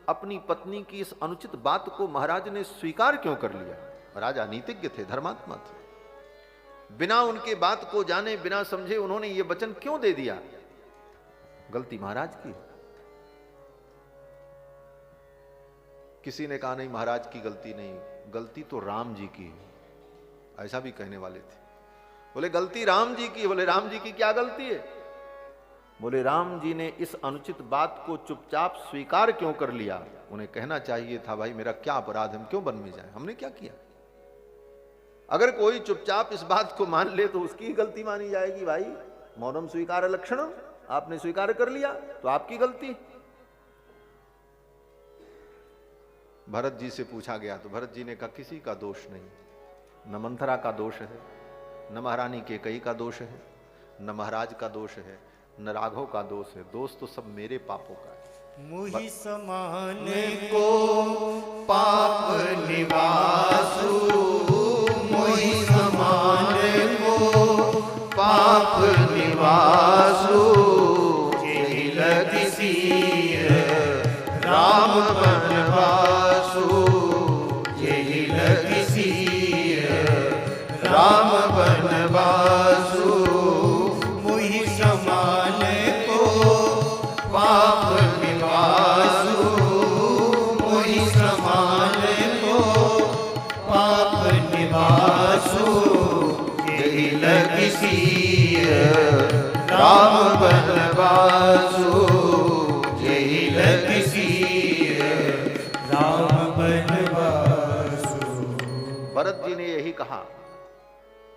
अपनी पत्नी की इस अनुचित बात को महाराज ने स्वीकार क्यों कर लिया? राजा नीतिज्ञ थे, धर्मात्मा थे। बिना उनके बात को जाने, बिना समझे उन्होंने ये वचन क्यों दे दिया? गलती महाराज की। किसी ने कहा नहीं महाराज की गलती नहीं, गलती तो राम जी की है। ऐसा भी कहने वाले थे। बोले गलती राम जी की। बोले राम जी की क्या गलती है? बोले राम जी ने इस अनुचित बात को चुपचाप स्वीकार क्यों कर लिया? उन्हें कहना चाहिए था भाई मेरा क्या अपराध, हम क्यों वन में जाए, हमने क्या किया? अगर कोई चुपचाप इस बात को मान ले तो उसकी गलती मानी जाएगी। भाई मौनम स्वीकार लक्षणम, आपने स्वीकार कर लिया तो आपकी गलती। भरत जी से पूछा गया तो भरत जी ने कहा किसी का दोष नहीं, न मंथरा का दोष है, न महारानी केकई का दोष है, न महाराज का दोष है, न राघव का दोष है। दोष तो सब मेरे पापों का है। मुहि समान को पाप निवासु, मुहि समान को पाप निवासु, जेहि लगी सीर राम बनवासु, जेहि लगी सीर राम बनवासु। मुहि समान को पाप निवासु, मुहि समान को पाप निवासु, जेहि लगी सीर राम बनवासु, जेहि लगी सीर राम बनवासु। भरत जी ने यही कहा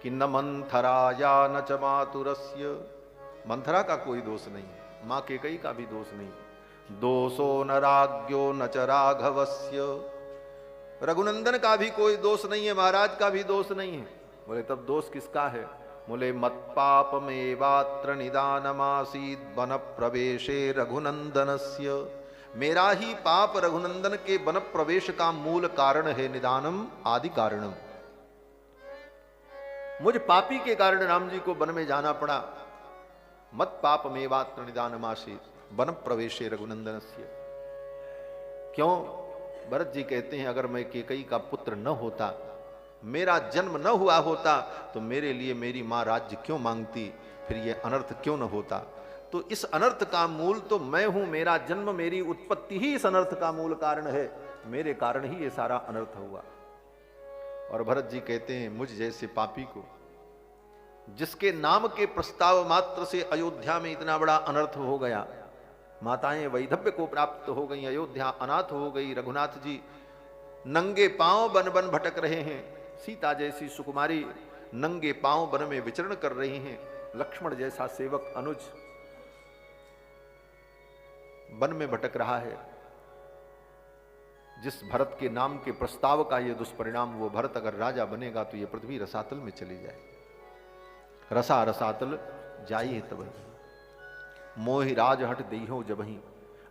कि न मंथरा या न च मातुरस्य, मंथरा का कोई दोष नहीं है, मां केकई का भी दोष नहीं। दोषो न राज्ञो न च राघवस्य, रघुनंदन का भी कोई दोष नहीं है, महाराज का भी दोष नहीं है। बोले तब दोष किसका है? बोले मत पापमेवात्र निदानमासीद वन प्रवेशे रघुनंदनस्य, मेरा ही पाप रघुनंदन के वन प्रवेश का मूल कारण है, निदानम आदि कारणम। मुझ पापी के कारण राम जी को वन में जाना पड़ा। मत पापमेवात्र निदानमासीद वन प्रवेशे रघुनंदनस्य। क्यों? भरत जी कहते हैं अगर मैं केकई का पुत्र न होता, मेरा जन्म न हुआ होता तो मेरे लिए मेरी मां राज्य क्यों मांगती, फिर ये अनर्थ क्यों न होता। तो इस अनर्थ का मूल तो मैं हूं, मेरा जन्म, मेरी उत्पत्ति ही इस अनर्थ का मूल कारण है, मेरे कारण ही ये सारा अनर्थ हुआ। और भरत जी कहते हैं मुझ जैसे पापी को, जिसके नाम के प्रस्ताव मात्र से अयोध्या में इतना बड़ा अनर्थ हो गया, माताएं वैधव्य को प्राप्त हो गई, अयोध्या अनाथ हो गई, रघुनाथ जी नंगे पांव बन बन भटक रहे हैं, सीता जैसी सुकुमारी नंगे पांव वन में विचरण कर रही हैं, लक्ष्मण जैसा सेवक अनुज वन में भटक रहा है। जिस भरत के नाम के प्रस्ताव का यह दुष्परिणाम, वो भरत अगर राजा बनेगा तो यह पृथ्वी रसातल में चली जाए। रसा रसातल जाई तब मोहि राज हट देहो जबही,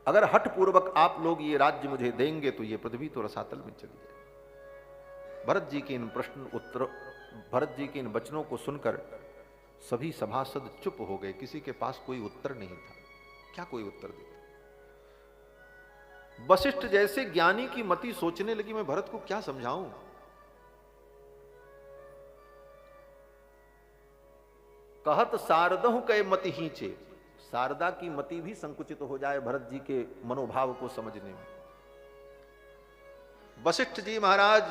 अगर हट पूर्वक आप लोग ये राज्य मुझे देंगे तो ये पृथ्वी तो रसातल में चली जाए। भरत जी के इन प्रश्न उत्तर, भरत जी के इन वचनों को सुनकर सभी सभासद चुप हो गए, किसी के पास कोई उत्तर नहीं था। क्या कोई उत्तर देता? वशिष्ठ जैसे ज्ञानी की मति सोचने लगी मैं भरत को क्या समझाऊं। कहत शारदहु कै मति हींचे, शारदा की मति भी संकुचित हो जाए भरत जी के मनोभाव को समझने में। वशिष्ठ जी महाराज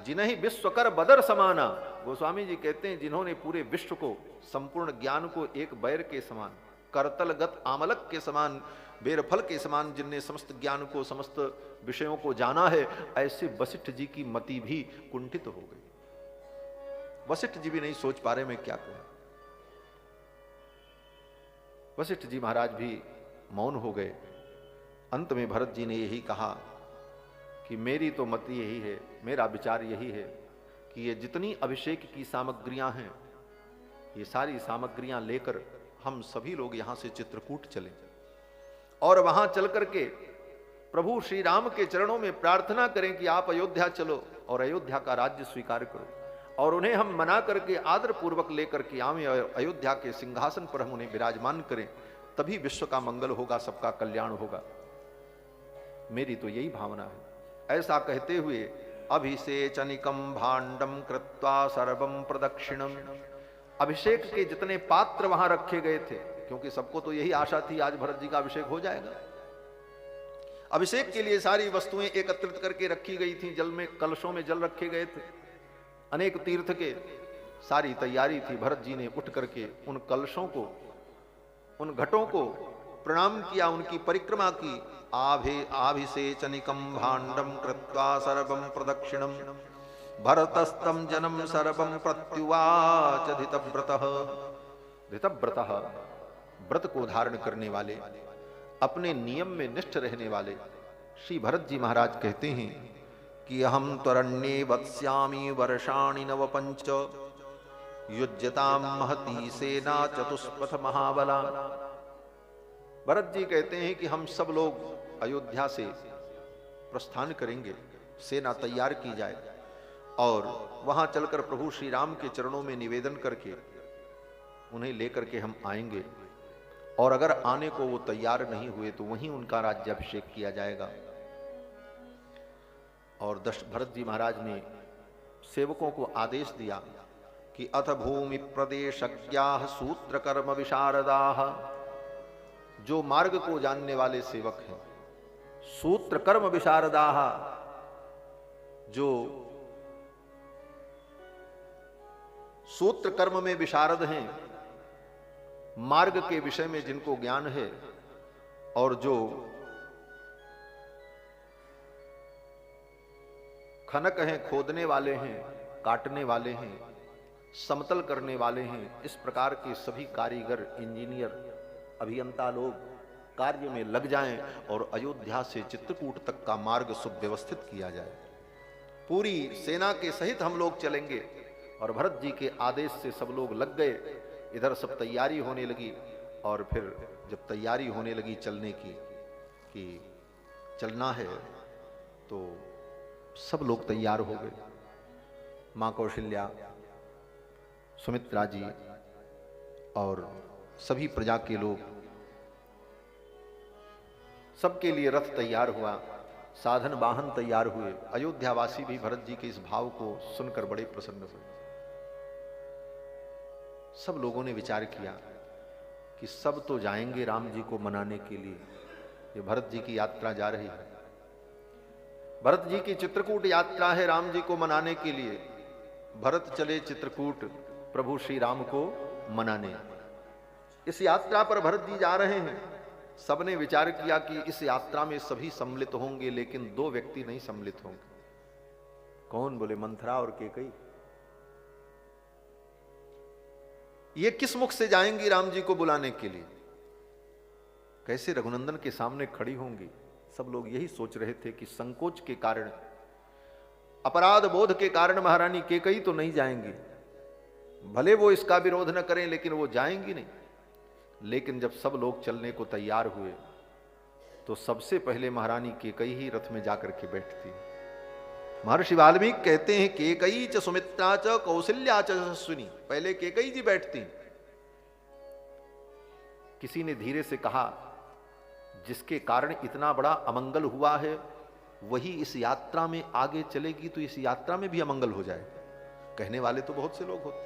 जिन्हें विश्वकर बदर समाना, गोस्वामी जी कहते हैं जिन्होंने पूरे विश्व को, संपूर्ण ज्ञान को एक बैर के समान, करतलगत आमलक के समान, बेरफल के समान जिनने समस्त ज्ञान को, समस्त विषयों को जाना है, ऐसे वशिष्ठ जी की मति भी कुंठित हो गई। वशिष्ठ जी भी नहीं सोच पा रहे मैं क्या कहूं। वशिष्ठ जी महाराज भी मौन हो गए। अंत में भरत जी ने यही कहा कि मेरी तो मति यही है, मेरा विचार यही है कि ये जितनी अभिषेक की सामग्रियां हैं, ये सारी सामग्रियां लेकर हम सभी लोग यहां से चित्रकूट चलें और वहां चल करके प्रभु श्री राम के चरणों में प्रार्थना करें कि आप अयोध्या चलो और अयोध्या का राज्य स्वीकार करो, और उन्हें हम मना करके आदर पूर्वक लेकर के आवें और अयोध्या के सिंहासन पर हम उन्हें विराजमान करें, तभी विश्व का मंगल होगा, सबका कल्याण होगा। मेरी तो यही भावना है। ऐसा कहते हुए अभिषेचनिकम भांडम कृत्वा सर्वम प्रदक्षिणम, अभिषेक के जितने पात्र वहां रखे गए थे, क्योंकि सबको तो यही आशा थी आज भरत जी का अभिषेक हो जाएगा, अभिषेक के लिए सारी वस्तुएं एकत्रित करके रखी गई थी। जल में, कलशों में जल रखे गए थे, अनेक तीर्थ के सारी तैयारी थी। भरत जी ने उठ करके उन कलशों को, उन घटों को प्रणाम किया, उनकी परिक्रमा की। आभिषेचनिकम भांडम कृत्वा सर्वम प्रदक्षिणम भरतस्तम जनम सर्वम प्रत्युवाच धितव्रतः। धितव्रतः, व्रत को धारण करने वाले, अपने नियम में निष्ठ रहने वाले श्री भरत जी महाराज कहते हैं कि अहम त्वरण्ये वत्स्यामि वर्षाणि नवपंच युज्यताम महती सेना चतुष्पथ महाबला। भरत जी कहते हैं कि हम सब लोग अयोध्या से प्रस्थान करेंगे, सेना तैयार की जाए और वहां चलकर प्रभु श्री राम के चरणों में निवेदन करके उन्हें लेकर के हम आएंगे, और अगर आने को वो तैयार नहीं हुए तो वहीं उनका राज्याभिषेक किया जाएगा। और भरत जी महाराज ने सेवकों को आदेश दिया कि अथ भूमि प्रदेशज्ञाः सूत्र कर्म विशारदाः, जो मार्ग को जानने वाले सेवक हैं, सूत्र कर्म विशारदाः, जो सूत्र कर्म में विशारद हैं, मार्ग के विषय में जिनको ज्ञान है, और जो खनक हैं, खोदने वाले हैं, काटने वाले हैं, समतल करने वाले हैं, इस प्रकार के सभी कारीगर, इंजीनियर, अभियंता लोग कार्य में लग जाएं और अयोध्या से चित्रकूट तक का मार्ग सुव्यवस्थित किया जाए। पूरी सेना के सहित हम लोग चलेंगे। और भरत जी के आदेश से सब लोग लग गए, इधर सब तैयारी होने लगी। और फिर जब तैयारी होने लगी चलने की, कि चलना है, तो सब लोग तैयार हो गए। मां कौशल्या, सुमित्रा जी और सभी प्रजा के लोग, सबके लिए रथ तैयार हुआ, साधन वाहन तैयार हुए। अयोध्यावासी भी भरत जी के इस भाव को सुनकर बड़े प्रसन्न हुए। सब लोगों ने विचार किया कि सब तो जाएंगे राम जी को मनाने के लिए, ये भरत जी की यात्रा जा रही है, भरत जी की चित्रकूट यात्रा है राम जी को मनाने के लिए। भरत चले चित्रकूट प्रभु श्री राम को मनाने। इस यात्रा पर भरत जी जा रहे हैं। सबने विचार किया कि इस यात्रा में सभी सम्मिलित होंगे, लेकिन दो व्यक्ति नहीं सम्मिलित होंगे। कौन? बोले मंथरा और केकई। ये किस मुख से जाएंगी राम जी को बुलाने के लिए? कैसे रघुनंदन के सामने खड़ी होंगी? सब लोग यही सोच रहे थे कि संकोच के कारण, अपराध बोध के कारण महारानी केकई तो नहीं जाएंगी, भले वो इसका विरोध न करें, लेकिन वो जाएंगी नहीं। लेकिन जब सब लोग चलने को तैयार हुए तो सबसे पहले महारानी केकई ही रथ में जाकर के बैठती। महर्षि वाल्मीकि कहते हैं केकई च सुमित्रा च कौशल्या च यशस्विनी, पहले केकई जी बैठती। किसी ने धीरे से कहा, जिसके कारण इतना बड़ा अमंगल हुआ है वही इस यात्रा में आगे चलेगी तो इस यात्रा में भी अमंगल हो जाए। कहने वाले तो बहुत से लोग होते,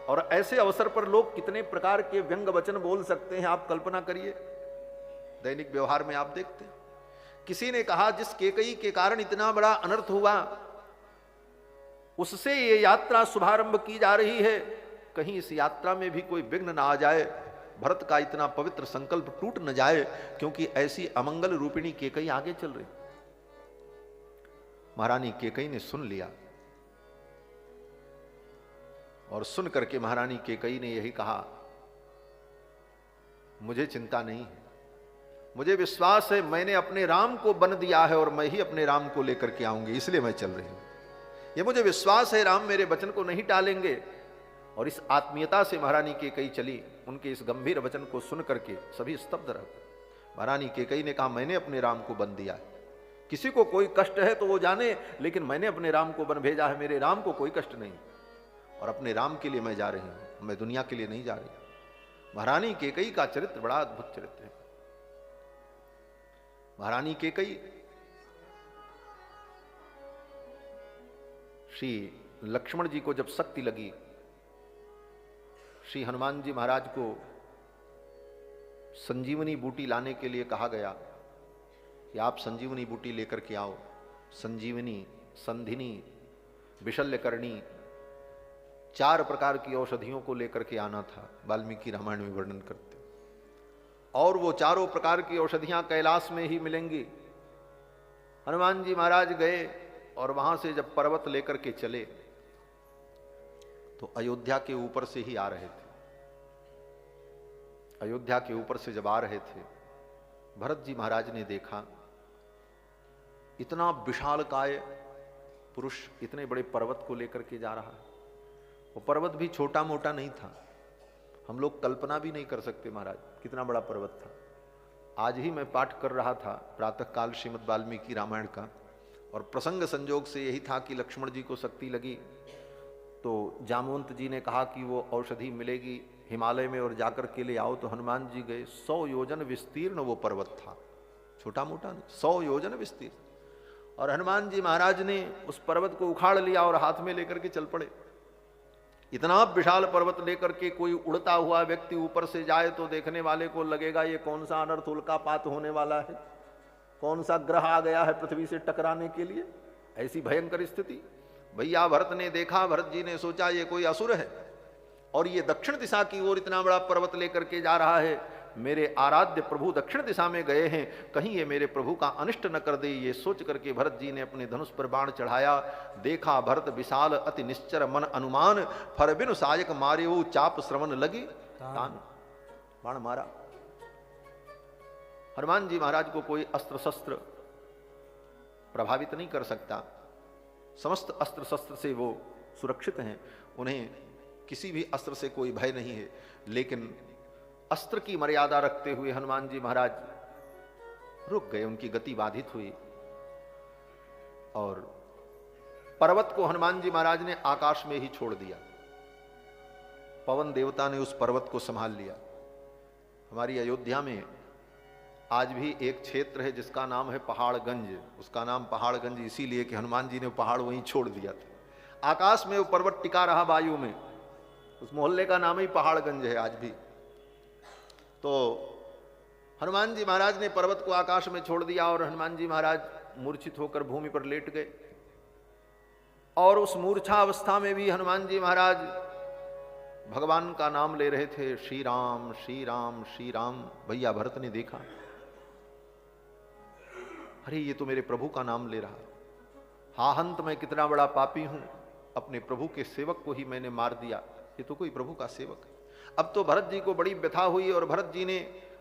और ऐसे अवसर पर लोग कितने प्रकार के व्यंग वचन बोल सकते हैं, आप कल्पना करिए। दैनिक व्यवहार में आप देखते हैं। किसी ने कहा, जिस केकई के कारण इतना बड़ा अनर्थ हुआ उससे ये यात्रा शुभारंभ की जा रही है, कहीं इस यात्रा में भी कोई विघ्न ना आ जाए। भरत का इतना पवित्र संकल्प टूट न जाए, क्योंकि ऐसी अमंगल रूपिणी केकई आगे चल रही। महारानी केकई ने सुन लिया और सुन करके महारानी केकई ने यही कहा, मुझे चिंता नहीं है, मुझे विश्वास है, मैंने अपने राम को बन दिया है और मैं ही अपने राम को लेकर के आऊंगी, इसलिए मैं चल रही हूं। ये मुझे विश्वास है, राम मेरे वचन को नहीं टालेंगे। और इस आत्मीयता से महारानी केकई चली। उनके इस गंभीर वचन को सुन करके सभी स्तब्ध रह गए। महारानी केकई ने कहा, मैंने अपने राम को बन दिया है, किसी को कोई कष्ट है तो वो जाने, लेकिन मैंने अपने राम को बन भेजा है, मेरे राम को कोई कष्ट नहीं, और अपने राम के लिए मैं जा रही हूं, मैं दुनिया के लिए नहीं जा रही। महारानी केकई का चरित्र बड़ा अद्भुत चरित्र है। महारानी केकई श्री लक्ष्मण जी को जब शक्ति लगी, श्री हनुमान जी महाराज को संजीवनी बूटी लाने के लिए कहा गया कि आप संजीवनी बूटी लेकर के आओ। संजीवनी, संधिनी, विशल्यकर्णी, 4 प्रकार की औषधियों को लेकर के आना था। वाल्मीकि रामायण में वर्णन करते, और वो चारों प्रकार की औषधियां कैलाश में ही मिलेंगी। हनुमान जी महाराज गए और वहां से जब पर्वत लेकर के चले तो अयोध्या के ऊपर से ही आ रहे थे। अयोध्या के ऊपर से जब आ रहे थे, भरत जी महाराज ने देखा इतना विशालकाय पुरुष इतने बड़े पर्वत को लेकर के जा रहा है। वो पर्वत भी छोटा मोटा नहीं था, हम लोग कल्पना भी नहीं कर सकते महाराज कितना बड़ा पर्वत था। आज ही मैं पाठ कर रहा था प्रातः काल श्रीमद् वाल्मीकि रामायण का, और प्रसंग संजोग से यही था कि लक्ष्मण जी को शक्ति लगी तो जामवंत जी ने कहा कि वो औषधि मिलेगी हिमालय में और जाकर के ले आओ। तो हनुमान जी गए, 100 योजन विस्तीर्ण वो पर्वत था, छोटा मोटा नहीं, 100 योजन विस्तीर्ण। और हनुमान जी महाराज ने उस पर्वत को उखाड़ लिया और हाथ में लेकर के चल पड़े। इतना विशाल पर्वत लेकर के कोई उड़ता हुआ व्यक्ति ऊपर से जाए तो देखने वाले को लगेगा ये कौन सा अनर्थ उल्कापात होने वाला है, कौन सा ग्रह आ गया है पृथ्वी से टकराने के लिए, ऐसी भयंकर स्थिति। भैया भरत ने देखा, भरत जी ने सोचा ये कोई असुर है और ये दक्षिण दिशा की ओर इतना बड़ा पर्वत लेकर के जा रहा है, मेरे आराध्य प्रभु दक्षिण दिशा में गए हैं, कहीं ये मेरे प्रभु का अनिष्ट न कर दे। ये सोच करके भरत जी ने अपने धनुष पर बाण चढ़ाया। देखा भरत विशाल अति निश्चर मन अनुमान, फर बिनु सायक मार्यो चाप श्रवण लगी तान। बाण मारा। हनुमान जी महाराज को कोई अस्त्र शस्त्र प्रभावित नहीं कर सकता, समस्त अस्त्र शस्त्र से वो सुरक्षित हैं, उन्हें किसी भी अस्त्र से कोई भय नहीं है। लेकिन अस्त्र की मर्यादा रखते हुए हनुमान जी महाराज रुक गए, उनकी गति बाधित हुई और पर्वत को हनुमान जी महाराज ने आकाश में ही छोड़ दिया। पवन देवता ने उस पर्वत को संभाल लिया। हमारी अयोध्या में आज भी एक क्षेत्र है जिसका नाम है पहाड़गंज। उसका नाम पहाड़गंज इसीलिए कि हनुमान जी ने पहाड़ वहीं छोड़ दिया था। आकाश में वो पर्वत टिका रहा वायु में, उस मोहल्ले का नाम ही पहाड़गंज है आज भी। तो हनुमान जी महाराज ने पर्वत को आकाश में छोड़ दिया और हनुमान जी महाराज मूर्छित होकर भूमि पर लेट गए। और उस मूर्छा अवस्था में भी हनुमान जी महाराज भगवान का नाम ले रहे थे, श्री राम श्री राम श्री राम। भैया भरत ने देखा, अरे ये तो मेरे प्रभु का नाम ले रहा। हा हंत, मैं कितना बड़ा पापी हूं, अपने प्रभु के सेवक को ही मैंने मार दिया, ये तो कोई प्रभु का सेवक है। अब तो भरत जी को बड़ी व्यथा हुई और भरत जी ने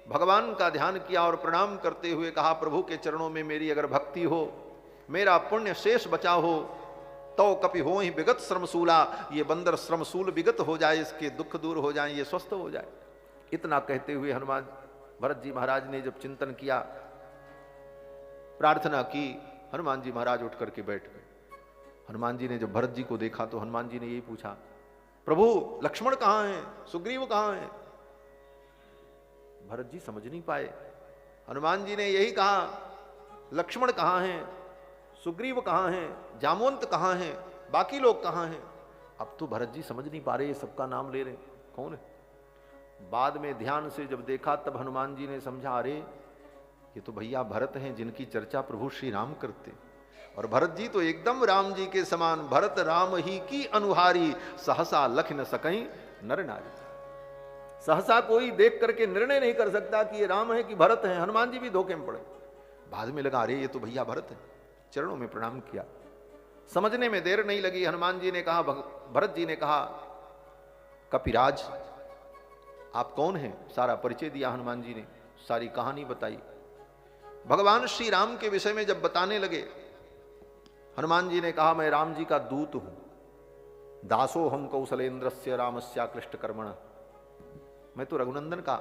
भगवान का ध्यान किया और प्रणाम करते हुए कहा, प्रभु के चरणों में मेरी अगर भक्ति हो, मेरा पुण्य शेष बचा हो, तो कपि हो ही विगत श्रमशूला, ये बंदर श्रमशूल विगत हो जाए, इसके दुख दूर हो जाए, ये स्वस्थ हो जाए। इतना कहते हुए हनुमान भरत जी महाराज ने जब चिंतन किया, प्रार्थना की, हनुमान जी महाराज उठ करके बैठ गए। हनुमान जी ने जब भरत जी को देखा तो हनुमान जी ने यही पूछा, प्रभु लक्ष्मण कहां है, सुग्रीव कहां है? भरत जी समझ नहीं पाए। हनुमान जी ने यही कहा, लक्ष्मण कहां है, सुग्रीव कहां है, जामवंत कहां है, बाकी लोग कहां हैं? अब तो भरत जी समझ नहीं पा रहे, ये सबका नाम ले रहे, कौन है? बाद में ध्यान से जब देखा तब हनुमान जी ने समझा, अरे ये तो भैया भरत हैं जिनकी चर्चा प्रभु श्री राम करते। और भरत जी तो एकदम राम जी के समान, भरत राम ही की अनुहारी, सहसा लख न सकई नर नारी। सहसा कोई देख करके निर्णय नहीं कर सकता कि ये राम है कि भरत है। हनुमान जी भी धोखे में पड़े। बाद में लगा अरे ये तो भैया भरत है, चरणों में प्रणाम किया। समझने में देर नहीं लगी। हनुमान जी ने कहा, भरत जी ने कहा, कपिराज आप कौन हैं? सारा परिचय दिया हनुमान जी ने, सारी कहानी बताई। भगवान श्री राम के विषय में जब बताने लगे, हनुमान जी ने कहा मैं राम जी का दूत हूं, दासो हम कौशलेन्द्रस्य रामस्याकृष्ट कर्मण, मैं तो रघुनंदन का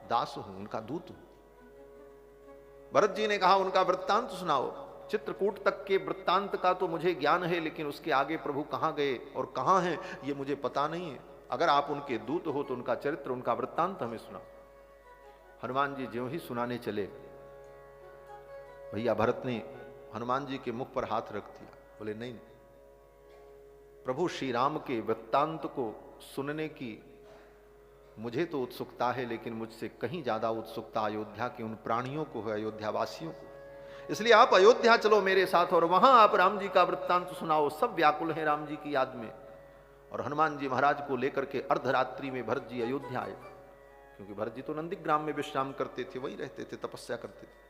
दास हूं, उनका दूत हूं। भरत जी ने कहा उनका वृत्तांत सुनाओ। चित्रकूट तक के वृत्तांत का तो मुझे ज्ञान है, लेकिन उसके आगे प्रभु कहां गए और कहां हैं ये मुझे पता नहीं है। अगर आप उनके दूत हो तो उनका चरित्र, उनका वृत्तांत हमें सुनाओ। हनुमान जी ज्यों ही सुनाने चले, भैया भरत ने हनुमान जी के मुख पर हाथ रख दिया। बोले नहीं, प्रभु श्री राम के वृत्तांत को सुनने की मुझे तो उत्सुकता है, लेकिन मुझसे कहीं ज्यादा उत्सुकता अयोध्या के उन प्राणियों को है, अयोध्यावासियों को। इसलिए आप अयोध्या चलो मेरे साथ और वहां आप राम जी का वृत्तांत सुनाओ। सब व्याकुल हैं राम जी की याद में। और हनुमान जी महाराज को लेकर के अर्धरात्रि में भरत जी अयोध्या आए, क्योंकि भरत जी तो नंदीग्राम में विश्राम करते थे, वही रहते थे, तपस्या करते थे।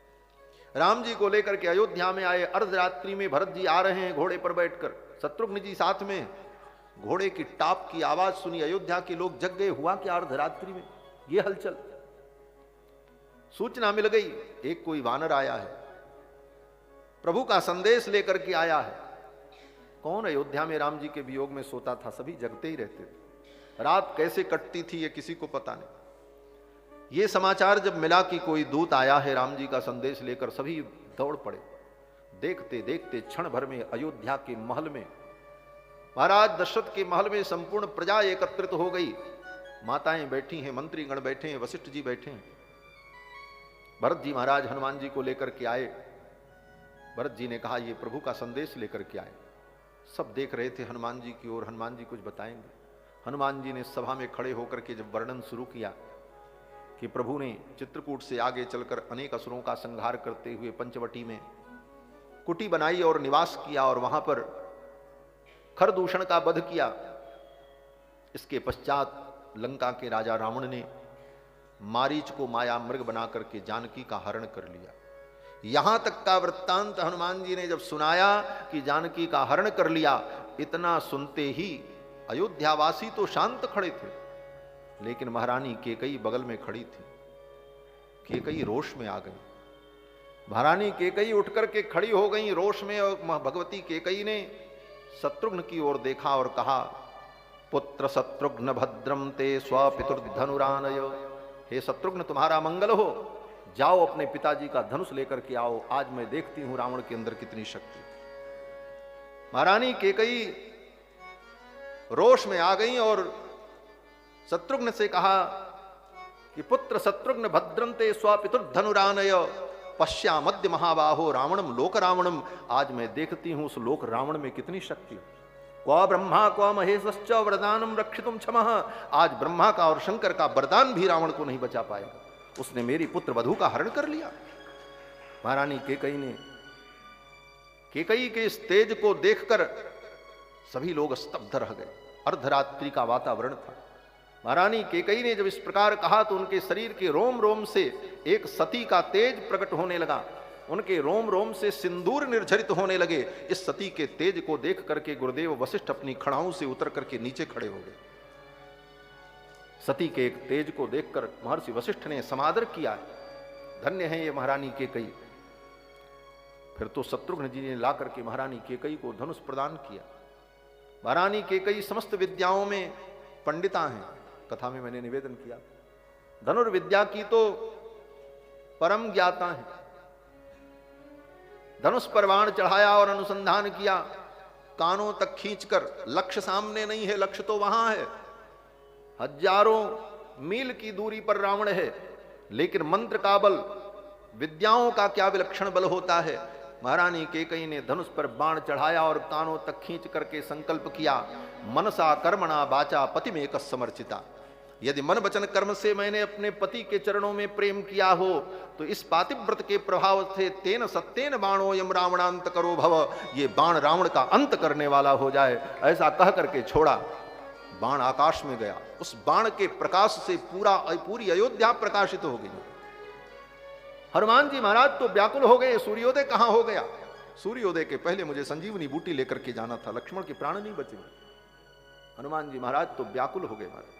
राम जी को लेकर के अयोध्या में आए। अर्धरात्रि में भरत जी आ रहे हैं घोड़े पर बैठकर, शत्रुघ्न जी साथ में। घोड़े की टाप की आवाज सुनी, अयोध्या के लोग जग गए। हुआ क्या अर्धरात्रि में ये हलचल? सूचना मिल गई, एक कोई वानर आया है, प्रभु का संदेश लेकर के आया है। कौन अयोध्या में राम जी के वियोग में सोता था? सभी जगते ही रहते थे। रात कैसे कटती थी ये किसी को पता नहीं। ये समाचार जब मिला कि कोई दूत आया है राम जी का संदेश लेकर, सभी दौड़ पड़े। देखते देखते क्षण भर में अयोध्या के महल में, महाराज दशरथ के महल में संपूर्ण प्रजा एकत्रित हो गई। माताएं बैठी हैं, मंत्रीगण बैठे हैं, वशिष्ठ जी बैठे हैं। भरत जी महाराज हनुमान जी को लेकर के आए। भरत जी ने कहा ये प्रभु का संदेश लेकर के आए। सब देख रहे थे हनुमान जी की ओर, हनुमान जी कुछ बताएंगे। हनुमान जी ने सभा में खड़े होकर के जब वर्णन शुरू किया कि प्रभु ने चित्रकूट से आगे चलकर अनेक असुरों का संहार करते हुए पंचवटी में कुटी बनाई और निवास किया, और वहां पर खरदूषण का वध किया। इसके पश्चात लंका के राजा रावण ने मारीच को माया मृग बना करके जानकी का हरण कर लिया। यहां तक का वृत्तांत हनुमान जी ने जब सुनाया कि जानकी का हरण कर लिया, इतना सुनते ही अयोध्यावासी तो शांत खड़े थे, लेकिन महारानी केकई बगल में खड़ी थी। केकई रोष में आ गई। महारानी केकई उठकर के खड़ी हो गई रोष में, और भगवती केकई ने शत्रुघ्न की ओर देखा और कहा, पुत्र शत्रुघ्न भद्रम ते स्वपितुर्धनुरानय। हे शत्रुघ्न तुम्हारा मंगल हो, जाओ अपने पिताजी का धनुष लेकर के आओ, आज मैं देखती हूं रावण के अंदर कितनी शक्ति। महारानी केकई रोष में आ गई और शत्रुघ्न से कहा कि पुत्र शत्रुघ्न भद्रंते स्वपितुर्धनुरानय पश्या मध्य महाबाहो रावणम लोक रावणम। आज मैं देखती हूं उस लोक रावण में कितनी शक्ति। क्व ब्रह्मा क्व महेशश्च वरदानम रक्षितुम क्षमः। आज ब्रह्मा का और शंकर का वरदान भी रावण को नहीं बचा पाएगा। उसने मेरी पुत्र वधू का हरण कर लिया। महारानी केकई के इस तेज को देखकर सभी लोग स्तब्ध रह गए। अर्धरात्रि का वातावरण था। महारानी केकई ने जब इस प्रकार कहा तो उनके शरीर के रोम रोम से एक सती का तेज प्रकट होने लगा। उनके रोम रोम से सिंदूर निर्झरित होने लगे। इस सती के तेज को देख करके गुरुदेव वशिष्ठ अपनी खड़ाओं से उतर करके नीचे खड़े हो गए। सती के एक तेज को देखकर महर्षि वशिष्ठ ने समादर किया, धन्य है ये महारानी केकई। फिर तो शत्रुघ्न जी ने ला करके महारानी केकई को धनुष प्रदान किया। महारानी केकई समस्त विद्याओं में पंडिता हैं, कथा में मैंने निवेदन किया। धनुर्विद्या की तो परम ज्ञाता है। धनुष पर बाण चढ़ाया और अनुसंधान किया, कानों तक खींचकर। लक्ष्य सामने नहीं है, लक्ष्य तो वहां है। हजारों मील की दूरी पर रावण है, लेकिन मंत्र का बल, विद्याओं का क्या विलक्षण बल होता है। महारानी केकई ने धनुष पर बाण चढ़ाया और कानों तक खींच करके संकल्प किया, मनसा कर्मणा वाचा पति में एक समर्चिता। यदि मन वचन कर्म से मैंने अपने पति के चरणों में प्रेम किया हो तो इस पातिव्रत के प्रभाव से तेन सत्येन बाणो यम रावणांत करो भव, ये बाण रावण का अंत करने वाला हो जाए। ऐसा कह करके छोड़ा। बाण आकाश में गया, उस बाण के प्रकाश से पूरी अयोध्या प्रकाशित हो गई। हनुमान जी महाराज तो व्याकुल हो गए, सूर्योदय कहां हो गया? सूर्योदय के पहले मुझे संजीवनी बूटी लेकर के जाना था, लक्ष्मण के प्राण नहीं बचे। हनुमान जी महाराज तो व्याकुल हो गए। महाराज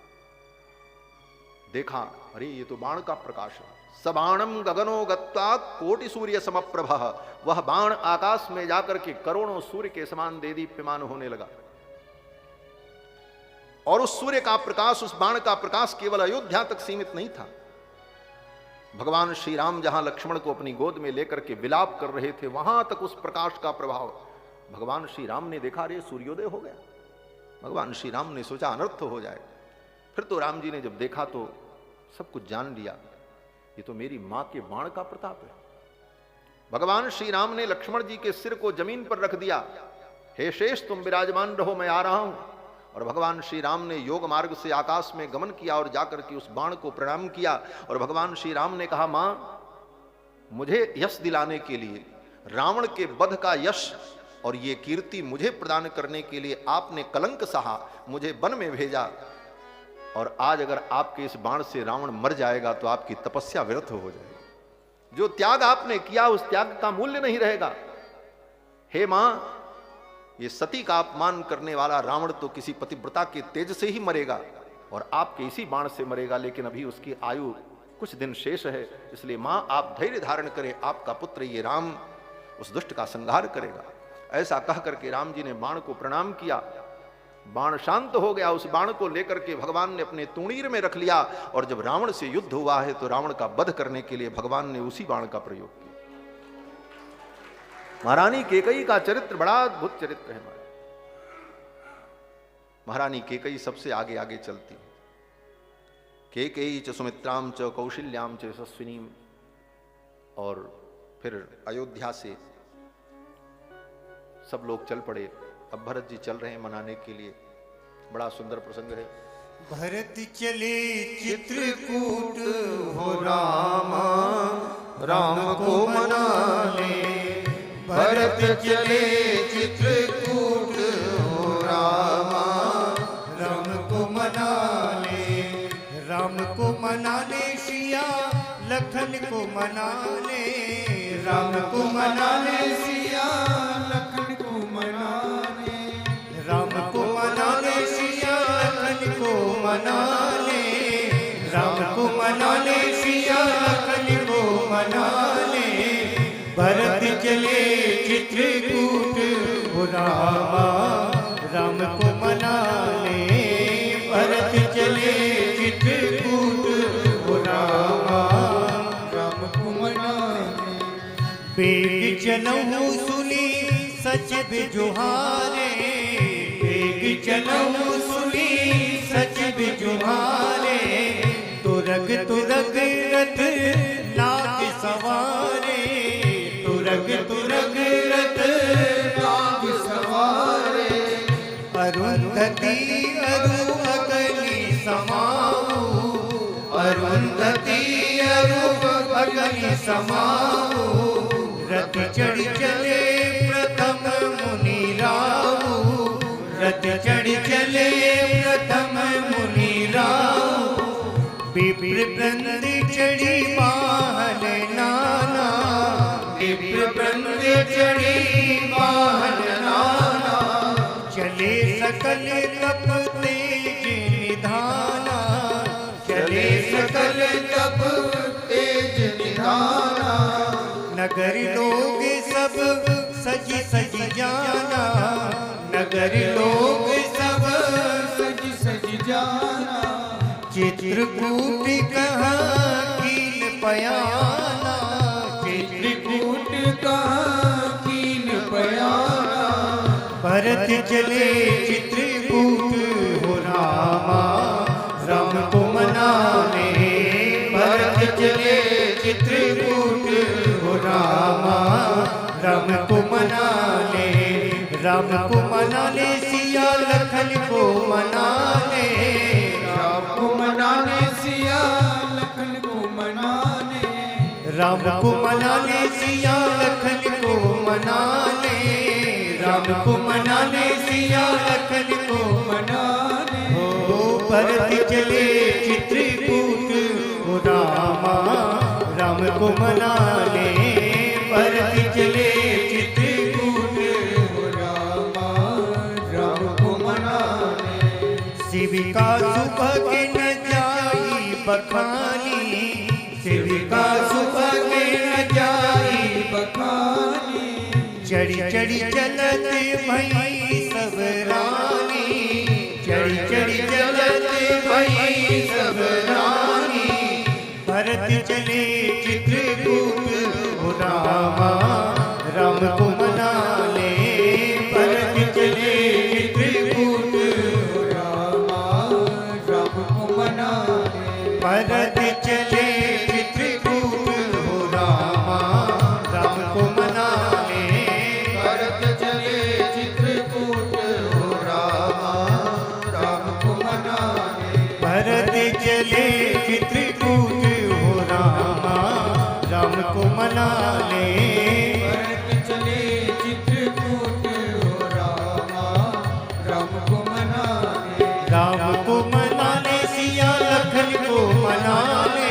देखा, अरे ये तो बाण का प्रकाश है। सबाणम गगनो गत्वा कोटि सूर्य समप्रभ, वह बाण आकाश में जाकर के करोड़ों सूर्य के समान देदीप्यमान होने लगा। और उस सूर्य का प्रकाश, उस बाण का प्रकाश केवल अयोध्या तक सीमित नहीं था। भगवान श्री राम जहां लक्ष्मण को अपनी गोद में लेकर के विलाप कर रहे थे, वहां तक उस प्रकाश का प्रभाव भगवान श्री राम ने देखा। रे सूर्योदय हो गया। भगवान श्री राम ने सोचा अनर्थ हो जाए। फिर तो राम जी ने जब देखा तो सब कुछ जान लिया, ये तो मेरी मां के बाण का प्रताप है। भगवान श्री राम ने लक्ष्मण जी के सिर को जमीन पर रख दिया। हे शेष, तुम विराजमान रहो, मैं आ रहा हूं। और भगवान श्री राम ने योग मार्ग से आकाश में गमन किया और जाकर के उस बाण को प्रणाम किया। और भगवान श्री राम ने कहा, मां, मुझे यश दिलाने के लिए, रावण के वध का यश और ये कीर्ति मुझे प्रदान करने के लिए आपने कलंक सहा, मुझे वन में भेजा। और आज अगर आपके इस बाण से रावण मर जाएगा तो आपकी तपस्या व्यर्थ हो जाएगी। जो त्याग आपने किया उस त्याग का मूल्य नहीं रहेगा। हे मां, ये सती का अपमान करने वाला रावण तो किसी पतिव्रता के तेज से ही मरेगा और आपके इसी बाण से मरेगा, लेकिन अभी उसकी आयु कुछ दिन शेष है। इसलिए मां, आप धैर्य धारण करें, आपका पुत्र ये राम उस दुष्ट का संहार करेगा। ऐसा कह करके राम जी ने बाण को प्रणाम किया। बाण शांत हो गया। उस बाण को लेकर के भगवान ने अपने तुणीर में रख लिया। और जब रावण से युद्ध हुआ है तो रावण का वध करने के लिए भगवान ने उसी बाण का प्रयोग किया। महारानी केकई का चरित्र बड़ा अद्भुत चरित्र है। महारानी केकई सबसे आगे आगे चलती है। केकई च सुमित्राम च कौशल्याम च यशस्विनीम। और फिर अयोध्या से सब लोग चल पड़े। अब भरत जी चल रहे हैं मनाने के लिए। बड़ा सुंदर प्रसंग है। भरत चले चित्रकूट हो रामा, राम को मनाने। भरत चले चित्रकूट हो रामा, राम को मनाने। राम को मनाने सिया लखन को मनाने। राम को मनाने सिया लखन को मनाने। राम को मनाने सिया लखन को मनाने। राम को मनाने सिया लखन को मनाने। भरत चले चित्रकूट हो रामा, राम को मनाने। भरत चले चित्रकूट हो रामा, राम को मनाने। बेग चलऊं सुनी सच बिजुहारे। बेग चलऊं सुनी सच बिजुहारे। तुरग तुरग रथ नाग सवारे। तुरग तुरग रथ नाग सवारे। अरुंधति अरु अगनी समाऊ। अरुंधति अरु अगनी समाऊ। रथ चढ़ चले प्रथम मुनि राऊ। रथ चढ़ चले प्रथम मुनि राऊ। विप्र वृंद चढ़ी वाहन नाना। विप्र वृंद चढ़ी वाहन नाना। चले सकल तप तेज निधाना। चले सकल तप तेज निधाना। नगर लोग सब सज सज जाना। नगर लोग सब सज सज जाना। चित्रकूट कहाँ कीन पयाना। चित्रकूट कहाँ कीन पयाना। भरत चले चित्रकूट हो रामा, राम को मनाने। भरत चले चित्रकूट हो रामा, राम को मनाने। राम को मनाने सिया लखन को मनाने। राम को मनाने सिया लखन को मनाने। राम को मनाने सिया लखन को मनाने। राम को मनाने सिया लखन को मनाने। भरत चले चित्रकूट, ओ रामा राम को मनाने। भरत चले चित्रकूट, ओ रामा राम को मनाने। शिविका सुबह के न जाई बखानी, शिविका सुबह के न जाई बखानी। चढ़ी चढ़ी चलत भई सब रानी, चढ़ी चढ़ी चलत भई सब रानी। भरत चले चित्रकूट, ओ रामा राम को मनाने। भरत चले चित्रकूट, ओ रामा राम को मनाने। भरत चले चित्रकूट, ओ रामा राम को मनाने। भरत चले चित्रकूट, ओ रामा राम को मनाने। भरत चले चित्रकूट, ओ रामा राम को मनाने। भरत चले चित्रकूट, ओ रामा राम को मनाने। राम को मनाने सिया लखन को मनाने।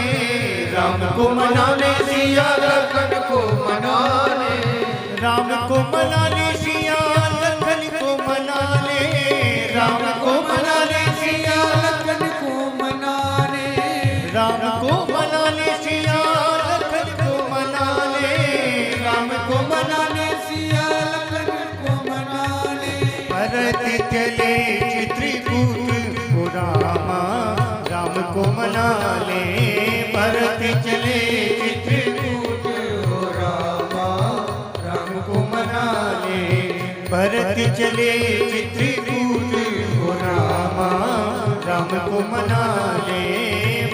राम को मनाने सिया लखन को मनाने। राम को मनाने सिया लखन को मनाने। राम को मनाने सिया लखन को मनाने। राम को मनाने सिया लखन को मनाने। राम को मनाने सिया लखन को मनाने। भरत चले चित्रकूट, ओ रामा राम को मनाने। भरत चले चित्रकूट, ओ रामा राम को मनाने। भरत चले चित्रकूट, ओ रामा राम को मनाने।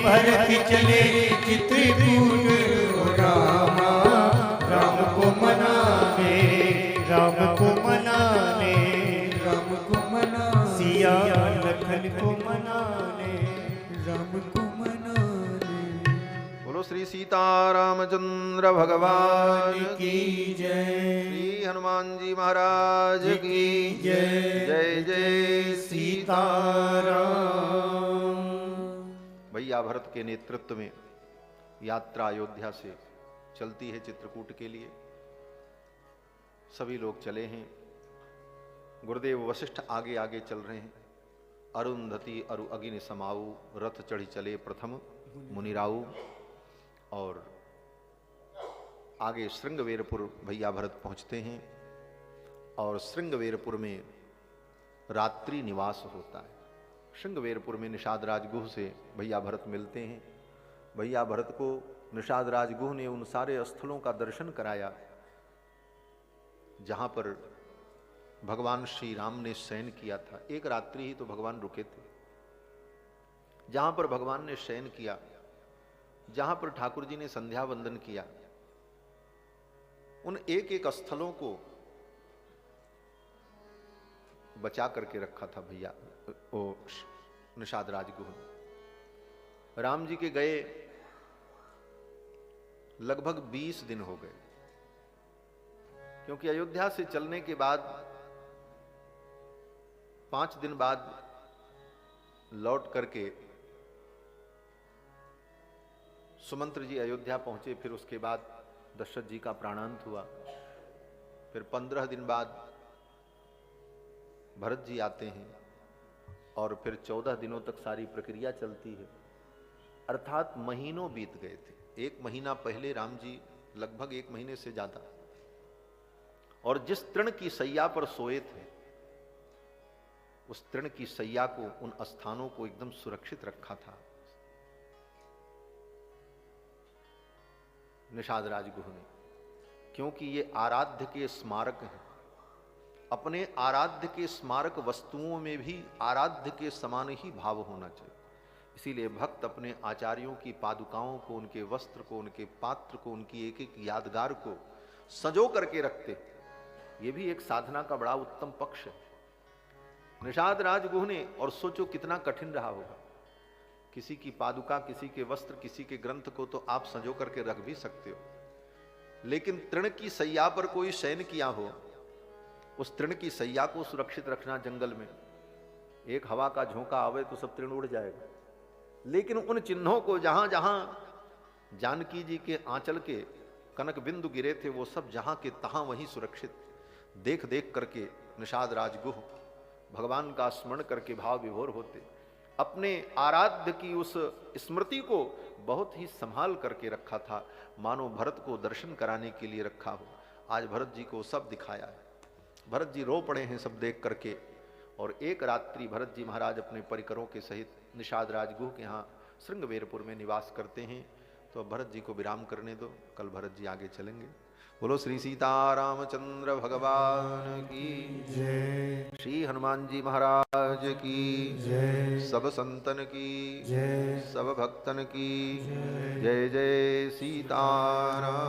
भरत चले चित्रकूट, ओ रामा राम को मनाने। राम को मनाने, राम को मनाने। सिया लखन को मनाने, राम को मनाने। बोलो श्री सीतारामचंद्र भगवान की जय। श्री हनुमान जी महाराज की जय। जय जय सीताराम। भैया भरत के नेतृत्व में यात्रा अयोध्या से चलती है चित्रकूट के लिए। सभी लोग चले हैं। गुरुदेव वशिष्ठ आगे आगे चल रहे हैं। अरुंधति अरु अगिन समाऊ, रथ चढ़ी चले प्रथम मुनिराऊ। और आगे श्रृंगवेरपुर भैया भरत पहुंचते हैं और श्रृंगवेरपुर में रात्रि निवास होता है। श्रृंगवेरपुर में निषाद राजगुह से भैया भरत मिलते हैं। भैया भरत को निषाद राजगुह ने उन सारे स्थलों का दर्शन कराया जहां पर भगवान श्री राम ने शयन किया था। एक रात्रि ही तो भगवान रुके थे। जहां पर भगवान ने शयन किया, जहां पर ठाकुर जी ने संध्या वंदन किया, उन एक एक स्थलों को बचा करके रखा था भैया ओ निषाद राजगुह ने। राम जी के गए लगभग 20 दिन हो गए, क्योंकि अयोध्या से चलने के बाद 5 दिन बाद लौट करके सुमंत्र जी अयोध्या पहुंचे। फिर उसके बाद दशरथ जी का प्राणांत हुआ। फिर 15 दिन बाद भरत जी आते हैं और फिर 14 दिनों तक सारी प्रक्रिया चलती है। अर्थात महीनों बीत गए थे। 1 महीना पहले राम जी, लगभग 1 महीने से ज्यादा, और जिस तृण की सैया पर सोए थे उस तृण की सैया को, उन स्थानों को एकदम सुरक्षित रखा था निषाद राजगुह ने, क्योंकि ये आराध्य के स्मारक हैं। अपने आराध्य के स्मारक वस्तुओं में भी आराध्य के समान ही भाव होना चाहिए। इसीलिए भक्त अपने आचार्यों की पादुकाओं को, उनके वस्त्र को, उनके पात्र को, उनकी एक एक यादगार को सजो करके रखते। ये भी एक साधना का बड़ा उत्तम पक्ष है। निषाद राजगुह ने, और सोचो कितना कठिन रहा होगा, किसी की पादुका, किसी के वस्त्र, किसी के ग्रंथ को तो आप संजो करके रख भी सकते हो, लेकिन तृण की सैया पर कोई शयन किया हो, उस तृण की सैया को सुरक्षित रखना जंगल में, एक हवा का झोंका आवे तो सब तृण उड़ जाएगा, लेकिन उन चिन्हों को जहां जहां जानकी जी के आंचल के कनक बिंदु गिरे थे वो सब जहां के तहां वहीं सुरक्षित देख देख करके निषाद राजगुह भगवान का स्मरण करके भाव विभोर होते। अपने आराध्य की उस स्मृति को बहुत ही संभाल करके रखा था, मानो भरत को दर्शन कराने के लिए रखा हो। आज भरत जी को सब दिखाया है, भरत जी रो पड़े हैं सब देख करके। और एक रात्रि भरत जी महाराज अपने परिकरों के सहित निषाद राजगुह के यहाँ श्रृंगवेरपुर में निवास करते हैं। तो अब भरत जी को विराम करने दो, कल भरत जी आगे चलेंगे। बोलो श्री सीतारामचंद्र भगवान की जय, श्री हनुमान जी महाराज की जय, सब संतन की जय, सब भक्तन की जय जय सीताराम।